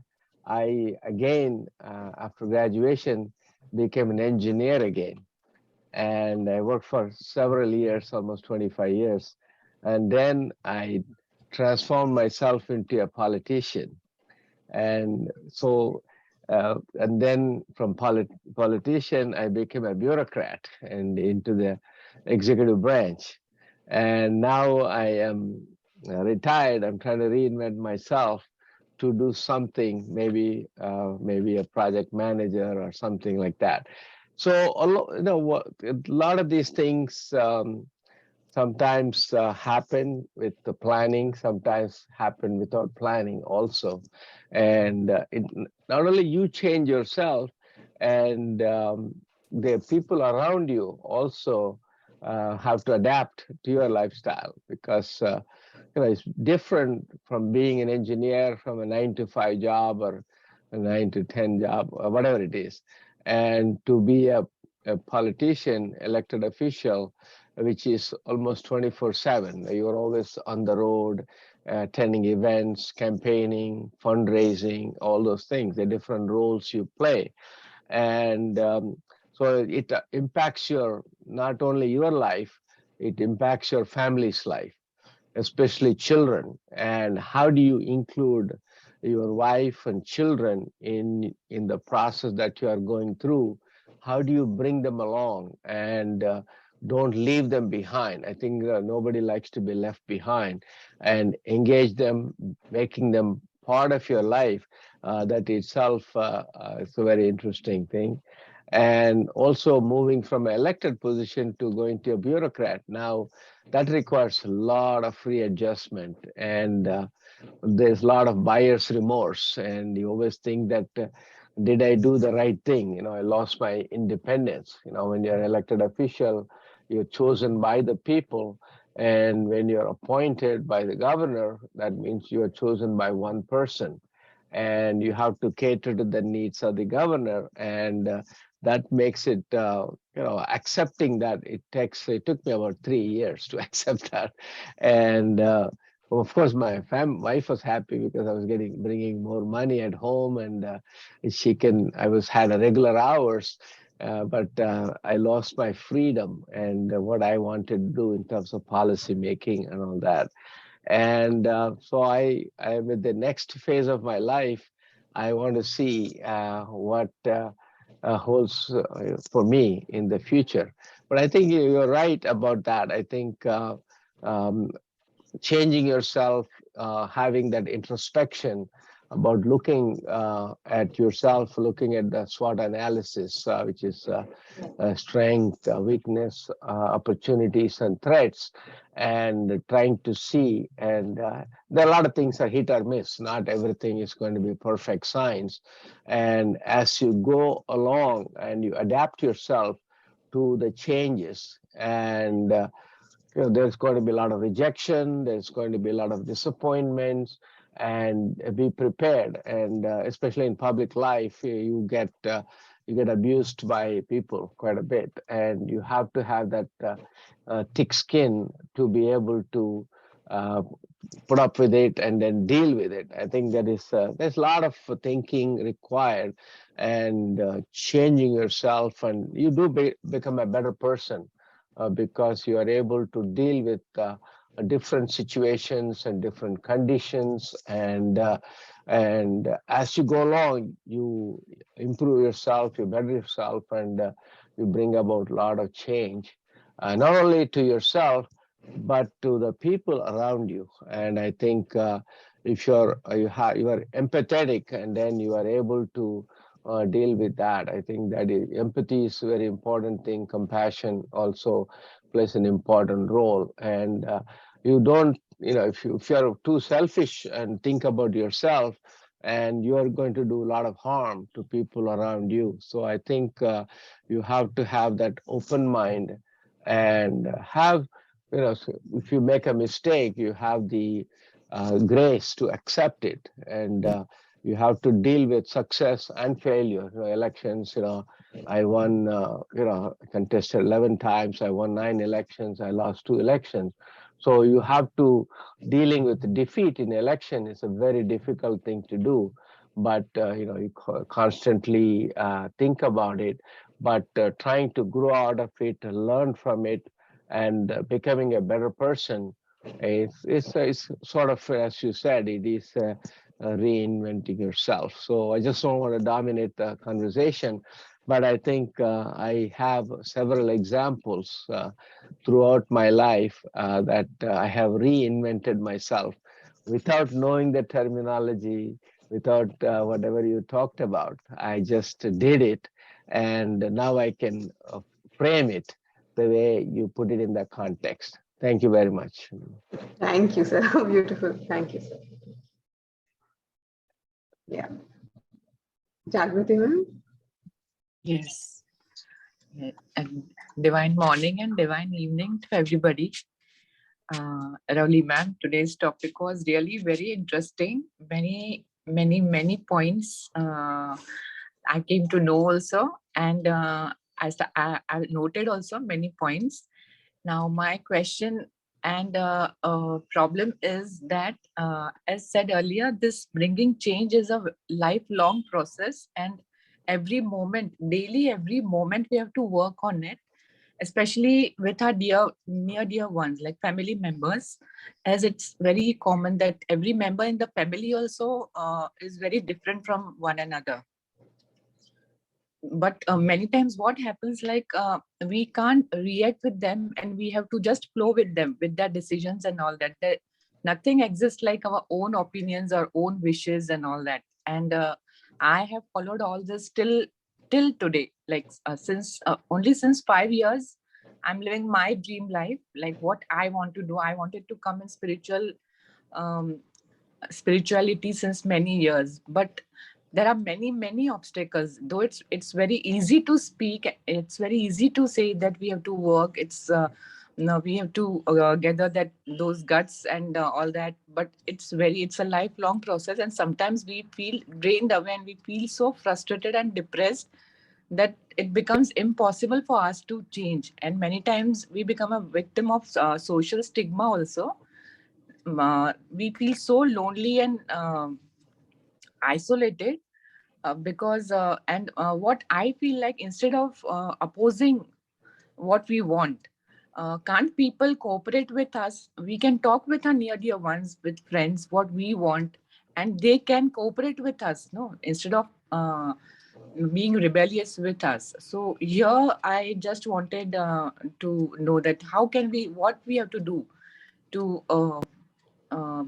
I, again, after graduation, became an engineer again. And I worked for several years, almost 25 years. And then I transformed myself into a politician. And so, and then from politician, I became a bureaucrat and into the executive branch. And now I am retired. I'm trying to reinvent myself to do something, maybe a project manager or something like that. So a lot of these things sometimes happen with the planning, sometimes happen without planning also. And not only you change yourself, and the people around you also have to adapt to your lifestyle, because it's different from being an engineer from a 9-to-5 job or a 9 to 10 job or whatever it is, and to be a politician, elected official, which is almost 24/7. You're always on the road, attending events, campaigning, fundraising, all those things, the different roles you play. And so it impacts not only your life, it impacts your family's life, especially children. And how do you include your wife and children in the process that you are going through? How do you bring them along and don't leave them behind? I think nobody likes to be left behind, and engage them, making them part of your life. That itself is a very interesting thing. And also moving from an elected position to going to a bureaucrat, now that requires a lot of readjustment, and there's a lot of buyer's remorse, and you always think that did I do the right thing? I lost my independence. When you're an elected official, you're chosen by the people, and when you're appointed by the governor, that means you are chosen by one person, and you have to cater to the needs of the governor. And that makes it, accepting that it took me about 3 years to accept that. And of course, my wife was happy because I was bringing more money at home, and I had regular hours, but I lost my freedom and what I wanted to do in terms of policy making and all that. And so I with the next phase of my life, I want to see what holds for me in the future. But I think you're right about that. I think changing yourself, having that introspection, about looking at yourself, looking at the SWOT analysis, which is strength, weakness, opportunities, and threats, and trying to see. And there are a lot of things are hit or miss. Not everything is going to be perfect science. And as you go along and you adapt yourself to the changes, and there's going to be a lot of rejection, there's going to be a lot of disappointments, and be prepared. And especially in public life, you get abused by people quite a bit, and you have to have that thick skin to be able to put up with it and then deal with it. I think that is there's a lot of thinking required, and changing yourself, and you do become a better person because you are able to deal with different situations and different conditions, and as you go along, you improve yourself, you better yourself, and you bring about a lot of change, not only to yourself but to the people around you. And I think if you are empathetic, and then you are able to deal with that, I think that empathy is a very important thing. Compassion also plays an important role. And you don't, if you're too selfish and think about yourself, and you are going to do a lot of harm to people around you. So I think you have to have that open mind, and have, so if you make a mistake, you have the grace to accept it, and you have to deal with success and failure. Elections, I won, contested 11 times. I won 9 elections. I lost 2 elections. So you have to, dealing with defeat in election is a very difficult thing to do. But, you constantly think about it, but trying to grow out of it, learn from it, and becoming a better person is sort of, as you said, it is reinventing yourself. So I just don't want to dominate the conversation, but I think I have several examples throughout my life that I have reinvented myself without knowing the terminology, without whatever you talked about. I just did it, and now I can frame it the way you put it in that context. Thank you very much. Thank you, sir. Beautiful. Thank you, sir. Yeah. Jagruti ma'am? Yes. And divine morning and divine evening to everybody. Ravli ma'am, today's topic was really very interesting. Many points I came to know also, and I noted also many points. Now my question and problem is that, as said earlier, this bringing change is a lifelong process, and every moment, daily, every moment we have to work on it, especially with our near dear ones, like family members, as it's very common that every member in the family also is very different from one another. But many times what happens, like we can't react with them, and we have to just flow with them, with their decisions and all that. Nothing exists like our own opinions or own wishes and all that. And I have followed all this till today, like since only since 5 years I'm living my dream life, like what I want to do. I wanted to come in spirituality since many years, but there are many obstacles. Though it's very easy to speak, it's very easy to say that we have to work, it's no, we have to gather those guts and all that, but it's a lifelong process, and sometimes we feel drained away, and we feel so frustrated and depressed that it becomes impossible for us to change. And many times we become a victim of social stigma also. We feel so lonely and isolated, because what I feel like, instead of opposing what we want, can't people cooperate with us? We can talk with our near dear ones, with friends, what we want, and they can cooperate with us, no, instead of being rebellious with us. So here I just wanted to know that what we have to do to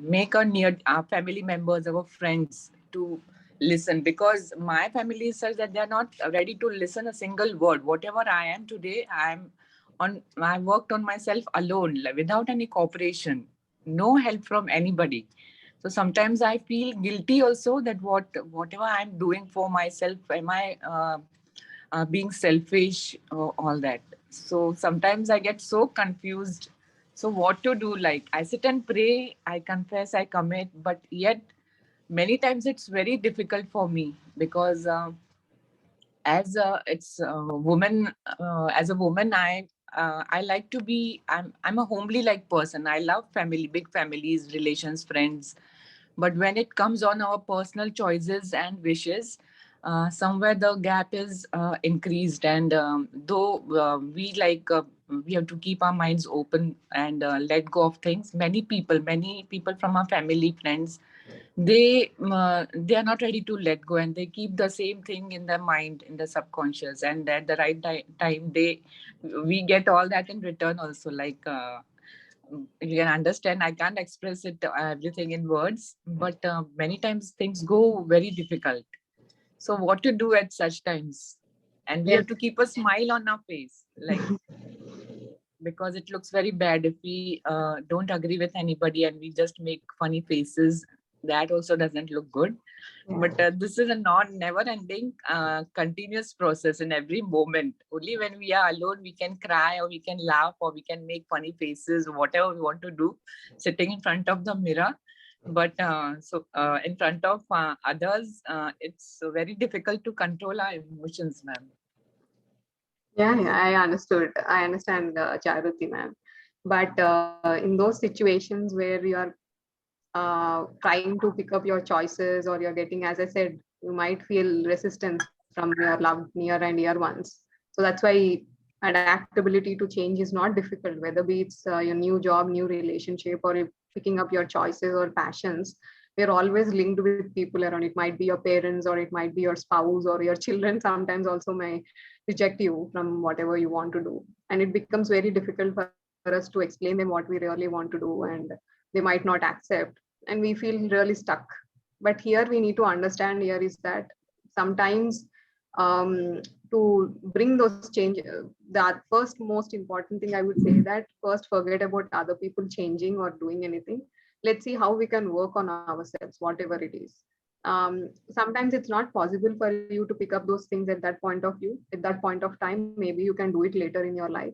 make our family members, our friends, to listen, because my family is such that they are not ready to listen a single word. Whatever I am today, I worked on myself alone, like, without any cooperation, no help from anybody. So sometimes I feel guilty also that whatever I'm doing for myself, am I being selfish or all that? So sometimes I get so confused. So what to do? Like, I sit and pray, I confess, I commit, but yet many times it's very difficult for me, because as a woman, I like to be, I'm a homely like person. I love family, big families, relations, friends. But when it comes on our personal choices and wishes, somewhere the gap is increased. And though we have to keep our minds open and let go of things, many people from our family, friends, they are not ready to let go, and they keep the same thing in their mind, in the subconscious, and at the right time we get all that in return also. Like, you can understand, I can't express it everything in words, but many times things go very difficult. So what to do at such times? And we Yes. have to keep a smile on our face, like, because it looks very bad if we don't agree with anybody and we just make funny faces. That also doesn't look good. Yeah. But this is a never ending continuous process. In every moment, only when we are alone we can cry, or we can laugh, or we can make funny faces, whatever we want to do, sitting in front of the mirror. But in front of others, it's very difficult to control our emotions, ma'am. Yeah, yeah, I understood. I understand, Charuti, ma'am. But in those situations where you are trying to pick up your choices, or you're getting, as I said, you might feel resistance from your loved near and dear ones. So that's why adaptability to change is not difficult, whether be it's your new job, new relationship, or if picking up your choices or passions. We're always linked with people around. It might be your parents, or it might be your spouse, or your children sometimes also may reject you from whatever you want to do. And it becomes very difficult for us to explain them what we really want to do, and they might not accept, and we feel really stuck. But here we need to understand here is that sometimes, to bring those changes, the first most important thing I would say, that first forget about other people changing or doing anything. Let's see how we can work on ourselves, whatever it is. Sometimes it's not possible for you to pick up those things at that point of view, at that point of time. Maybe you can do it later in your life.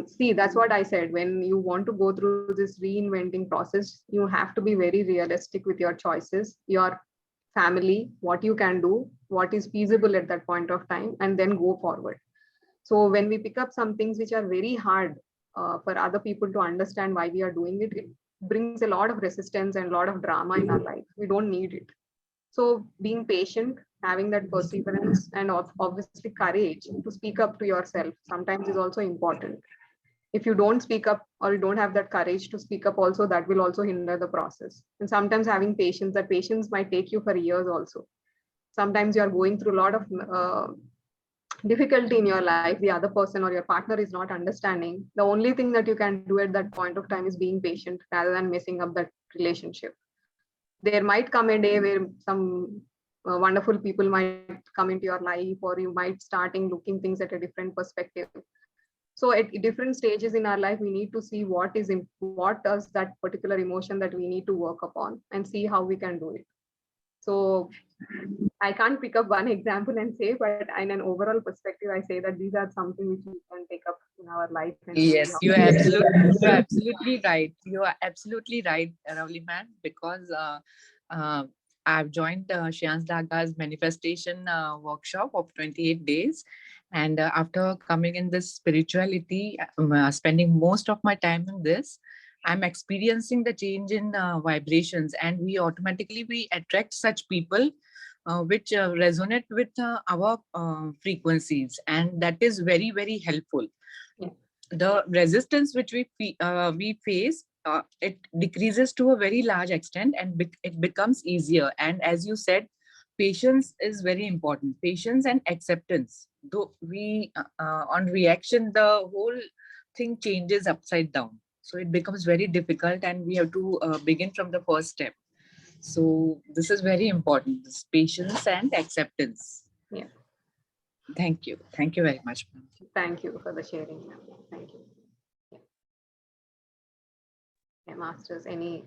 See, that's what I said. When you want to go through this reinventing process, you have to be very realistic with your choices, your family, what you can do, what is feasible at that point of time, and then go forward. So when we pick up some things which are very hard for other people to understand why we are doing it, it brings a lot of resistance and a lot of drama in our life. We don't need it. So being patient, having that perseverance, and obviously courage to speak up to yourself sometimes is also important. If you don't speak up, or you don't have that courage to speak up also, that will also hinder the process. And sometimes having patience, that patience might take you for years also. Sometimes you are going through a lot of difficulty in your life, the other person or your partner is not understanding. The only thing that you can do at that point of time is being patient rather than messing up that relationship. There might come a day where some wonderful people might come into your life, or you might starting looking things at a different perspective. So at different stages in our life, we need to see what does that particular emotion that we need to work upon, and see how we can do it. So I can't pick up one example and say, but in an overall perspective, I say that these are something which we can take up in our life and see Yes, how. you're absolutely right. You are absolutely right, Ravli man, because uh, I've joined Shian's Daga's manifestation workshop of 28 days. And after coming in this spirituality, spending most of my time in this, I'm experiencing the change in vibrations, and we attract such people which resonate with our frequencies, and that is very, very helpful. Yeah. The resistance which we face, it decreases to a very large extent, and it becomes easier. And as you said, patience is very important. Patience and acceptance. Though we on reaction, the whole thing changes upside down. So it becomes very difficult, and we have to begin from the first step. So this is very important, this patience and acceptance. Yeah. Thank you. Thank you very much, ma'am. Thank you for the sharing. Ma'am. Thank you. Yeah. Yeah, Masters, any?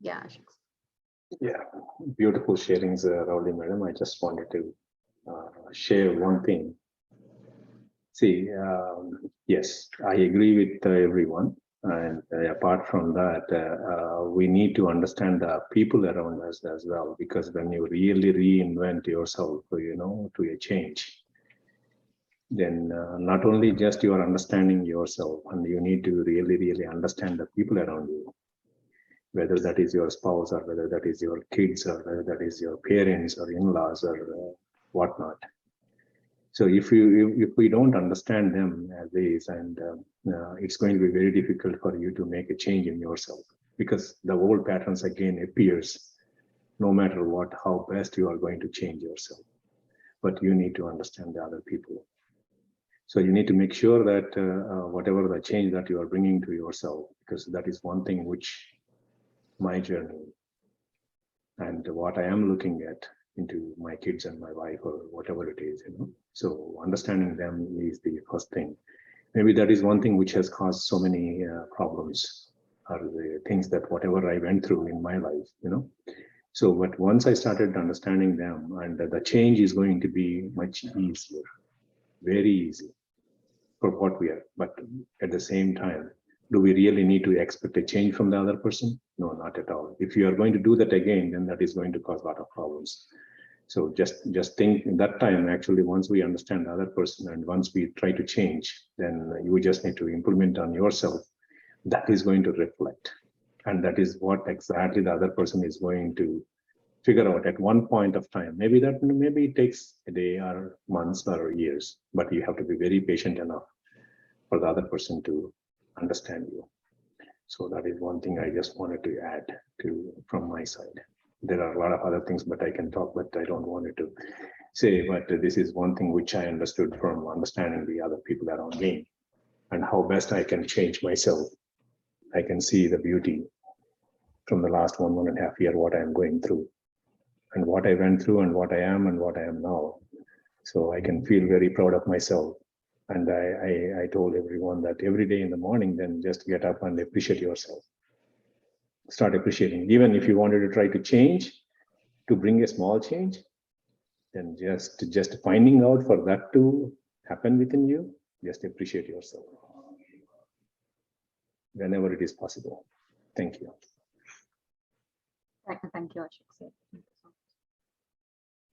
Yeah, Ashok. Yeah, beautiful sharings, Rauli madam. I just wanted to share one thing. See, yes, I agree with everyone. And apart from that, we need to understand the people around us as well, because when you really reinvent yourself, to a change, then not only just you are understanding yourself, and you need to really, really understand the people around you, whether that is your spouse or whether that is your kids or whether that is your parents or in-laws or whatnot. So if we don't understand them as is, and it's going to be very difficult for you to make a change in yourself, because the old patterns again appears no matter what, how best you are going to change yourself. But you need to understand the other people. So you need to make sure that whatever the change that you are bringing to yourself, because that is one thing which my journey and what I am looking at into my kids and my wife or whatever it is, So understanding them is the first thing. Maybe that is one thing which has caused so many problems, or the things that whatever I went through in my life, So, but once I started understanding them, and the change is going to be much easier, very easy for what we are. But at the same time, do we really need to expect a change from the other person? No, not at all. If you are going to do that again, then that is going to cause a lot of problems. So just think in that time, actually, once we understand the other person and once we try to change, then you just need to implement on yourself. That is going to reflect. And that is what exactly the other person is going to figure out at one point of time. Maybe it takes a day or months or years, but you have to be very patient enough for the other person to understand you. So that is one thing I just wanted to add to from my side. There are a lot of other things, but I can talk, but I don't want it to say, but this is one thing which I understood from understanding the other people around me and how best I can change myself. I can see the beauty from the last 1.5 years, what I'm going through and what I went through and what I am now. So I can feel very proud of myself. And I told everyone that every day in the morning, then just get up and appreciate yourself. Start appreciating. Even if you wanted to try to change, to bring a small change, then just finding out for that to happen within you, just appreciate yourself whenever it is possible. Thank you. Thank you, Ashok. Thank you so much.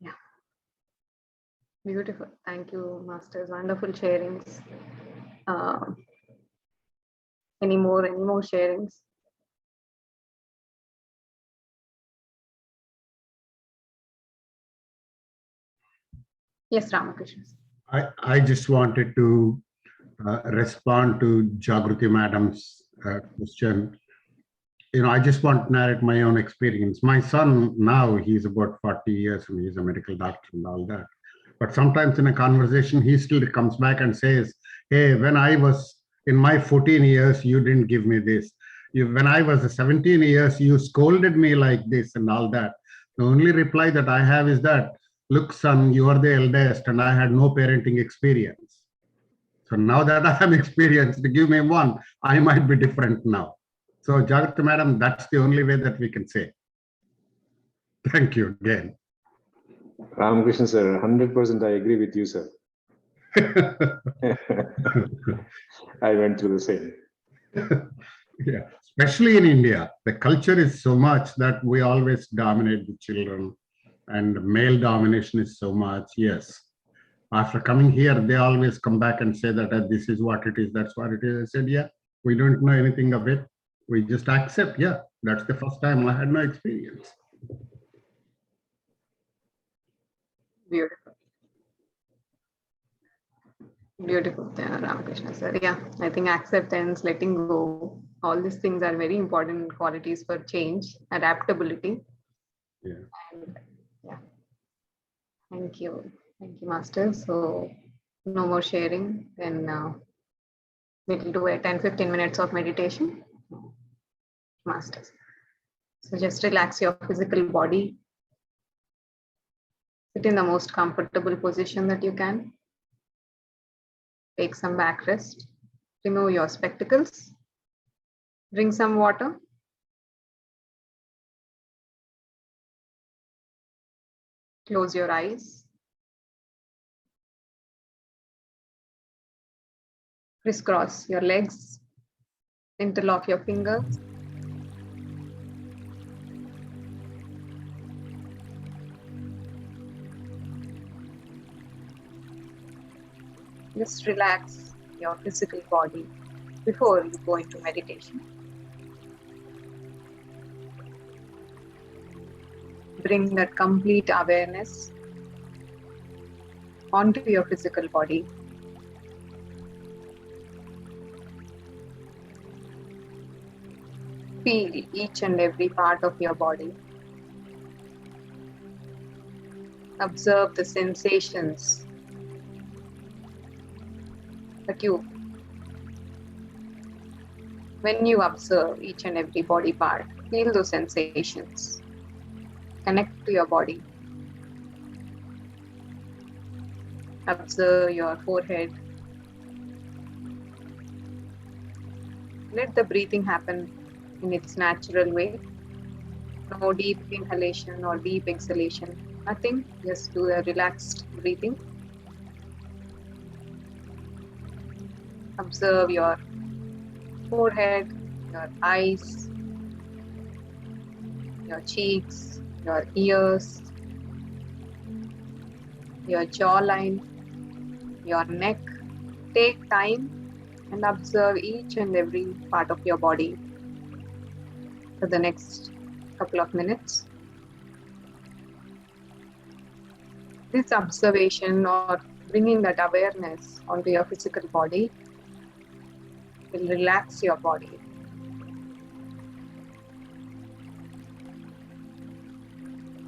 Yeah. Beautiful. Thank you, Masters. Wonderful sharings. Any more sharings? Yes, Ramakrishna. I just wanted to respond to Jagruti Madam's question. I just want to narrate my own experience. My son now, he's about 40 years and he's a medical doctor and all that. But sometimes in a conversation, he still comes back and says, hey, when I was in my 14 years, you didn't give me this. When I was 17 years, you scolded me like this and all that. The only reply that I have is that, look, son, you are the eldest and I had no parenting experience. So now that I am experienced, give me one, I might be different now. So Jagruti Madam, that's the only way that we can say. Thank you again. Ramakrishna sir, 100% I agree with you, sir. I went through the same. Yeah, especially in India, the culture is so much that we always dominate the children and male domination is so much. Yes. After coming here, they always come back and say that this is what it is, that's what it is. I said, yeah, we don't know anything of it. We just accept, yeah, that's the first time I had no experience. Beautiful. Beautiful, Ramakrishna sir. Yeah, I think acceptance, letting go, all these things are very important qualities for change, adaptability. Yeah. And, yeah. Thank you, Master. So no more sharing. Then we'll do a 10-15 minutes of meditation. Masters. So just relax your physical body. Sit in the most comfortable position that you can. Take some back rest. Remove your spectacles. Drink some water. Close your eyes. Crisscross your legs. Interlock your fingers. Just relax your physical body before you go into meditation. Bring that complete awareness onto your physical body. Feel each and every part of your body. Observe the sensations that when you observe each and every body part, feel those sensations. Connect to your body. Observe your forehead. Let the breathing happen in its natural way. No deep inhalation or deep exhalation. Nothing, just do a relaxed breathing. Observe your forehead, your eyes, your cheeks, your ears, your jawline, your neck. Take time and observe each and every part of your body for the next couple of minutes. This observation or bringing that awareness onto your physical body will relax your body.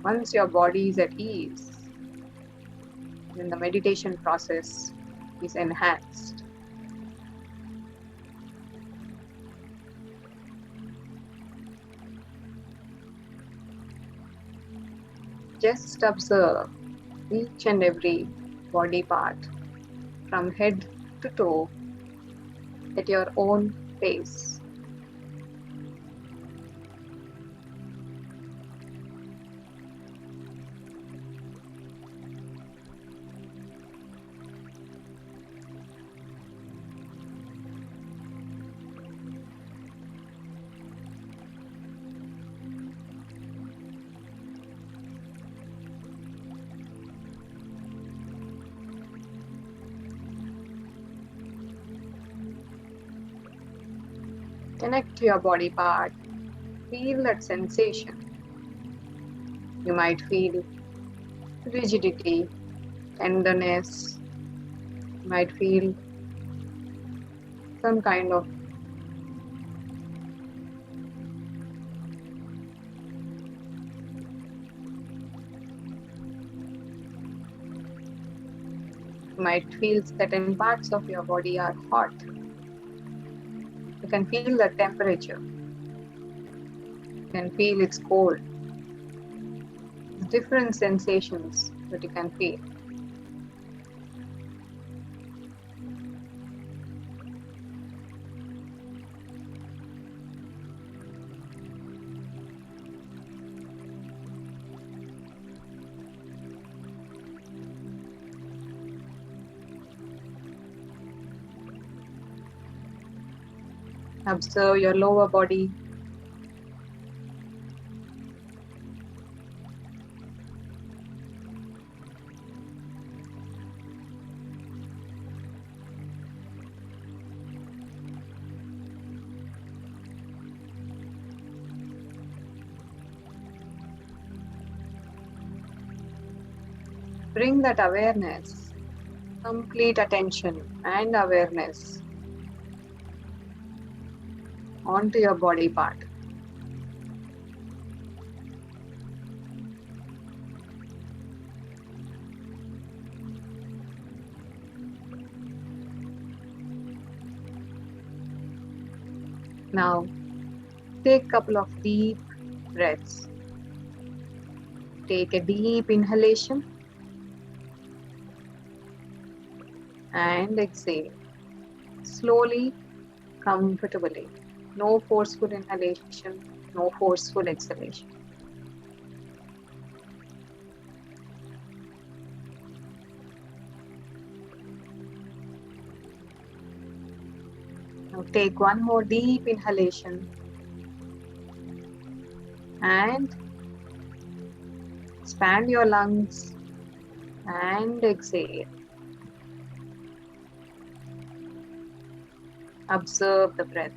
Once your body is at ease, then the meditation process is enhanced. Just observe each and every body part from head to toe at your own pace. Connect to your body part. Feel that sensation. You might feel rigidity, tenderness. You might feel some kind of certain parts of your body are hot. You can feel the temperature. You can feel it's cold. Different sensations that you can feel. Observe your lower body. Bring that awareness, complete attention and awareness onto your body part. Now, Take a couple of deep breaths. Take a deep inhalation and exhale. Slowly, comfortably. No forceful inhalation, no forceful exhalation. Now take one more deep inhalation and expand your lungs and exhale. Observe the breath.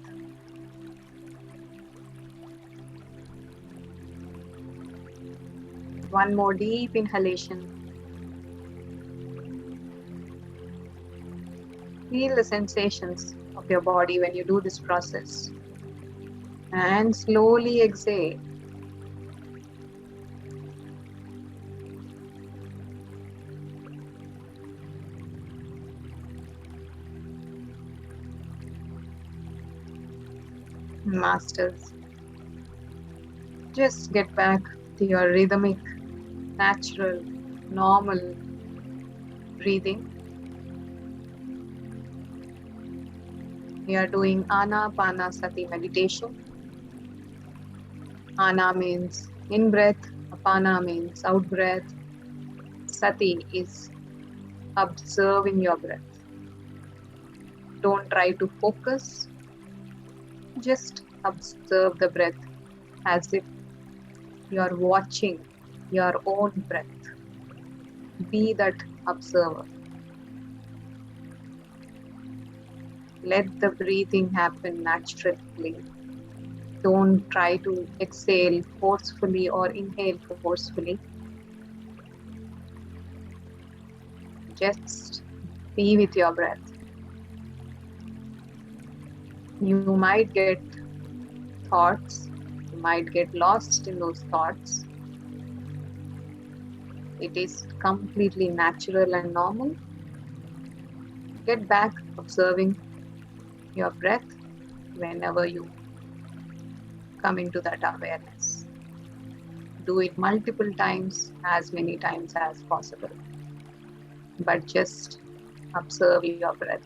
One more deep inhalation. Feel the sensations of your body when you do this process. And slowly exhale. Masters, just get back to your rhythmic, natural, normal breathing. We are doing Anapanasati meditation. Ana means in breath, Apana means out breath. Sati is observing your breath. Don't try to focus, just observe the breath as if you are watching your own breath. Be that observer. Let the breathing happen naturally. Don't try to exhale forcefully or inhale forcefully. Just be with your breath. You might get thoughts, you might get lost in those thoughts. It is completely natural and normal. Get back observing your breath whenever you come into that awareness. Do it multiple times, as many times as possible. But just observe your breath.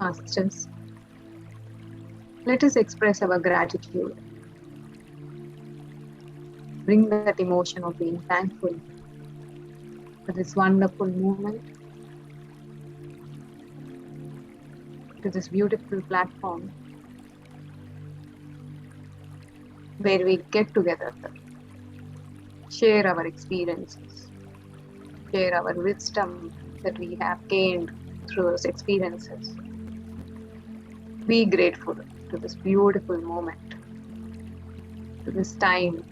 Masters, let us express our gratitude. Bring that emotion of being thankful for this wonderful moment, to this beautiful platform where we get together, share our experiences, share our wisdom that we have gained through those experiences. Be grateful to this beautiful moment, to this time.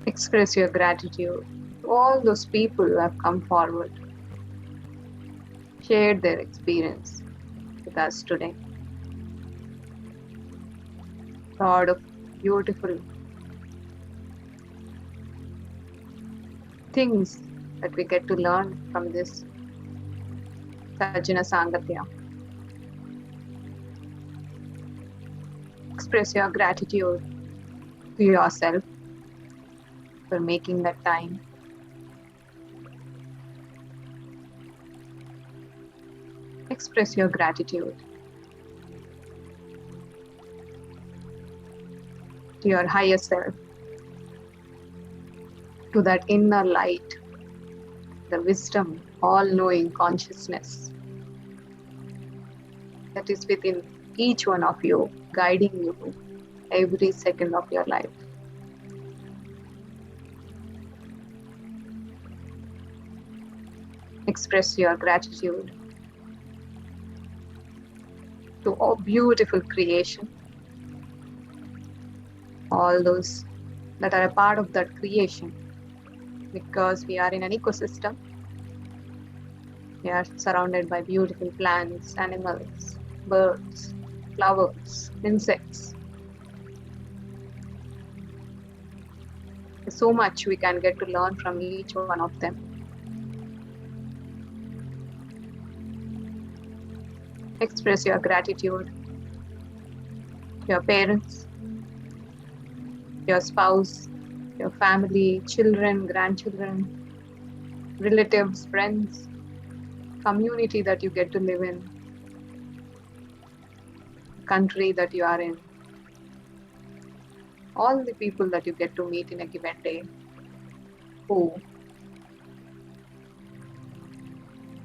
Express your gratitude to all those people who have come forward, shared their experience with us today. Lot of beautiful things that we get to learn from this Sajjana Sangatya. Express your gratitude to yourself for making that time. Express your gratitude to your higher self, to that inner light, the wisdom, all-knowing consciousness that is within each one of you, guiding you every second of your life. Express your gratitude to all beautiful creation, all those that are a part of that creation, because we are in an ecosystem. We are surrounded by beautiful plants, animals, birds, flowers, insects. There's so much we can get to learn from each one of them. Express your gratitude to your parents, your spouse, your family, children, grandchildren, relatives, friends, community that you get to live in, country that you are in, all the people that you get to meet in a given day who,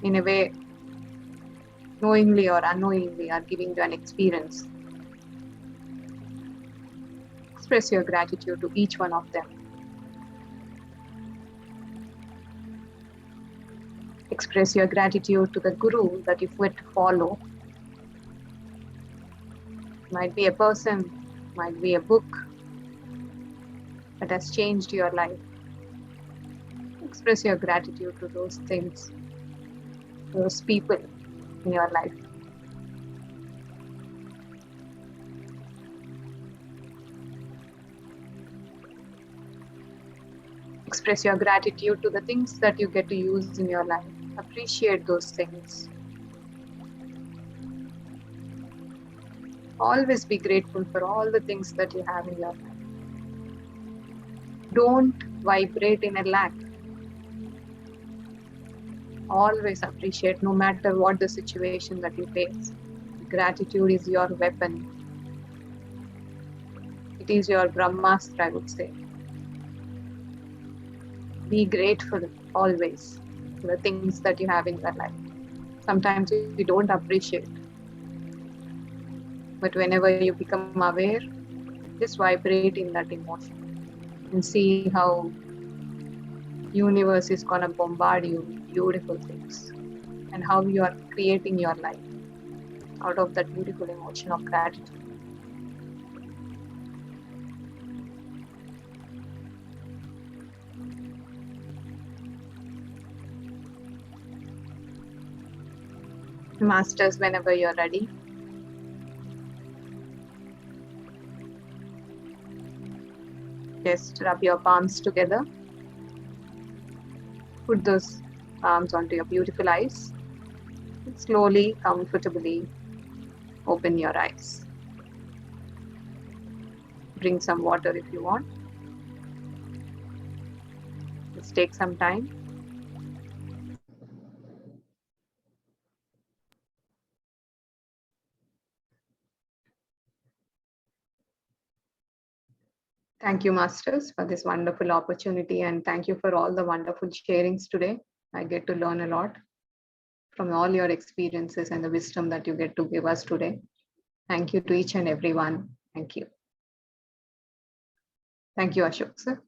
in a way, knowingly or unknowingly, are giving you an experience. Express your gratitude to each one of them. Express your gratitude to the guru that you've were to follow. Might be a person, might be a book that has changed your life. Express your gratitude to those things, those people in your life. Express your gratitude to the things that you get to use in your life. Appreciate those things. Always be grateful for all the things that you have in your life. Don't vibrate in a lack. Always appreciate, no matter what the situation that you face. Gratitude is your weapon. It is your Brahmastra, I would say. Be grateful always for the things that you have in your life. Sometimes we don't appreciate. But whenever you become aware, just vibrate in that emotion and see how universe is gonna bombard you with beautiful things and how you are creating your life out of that beautiful emotion of gratitude. Masters, whenever you're ready, just rub your palms together. Put those palms onto your beautiful eyes. Slowly, comfortably open your eyes. Drink some water if you want. Just take some time. Thank you, Masters, for this wonderful opportunity, and thank you for all the wonderful sharings today. I get to learn a lot from all your experiences and the wisdom that you get to give us today. Thank you to each and everyone. Thank you. Thank you, Ashok sir.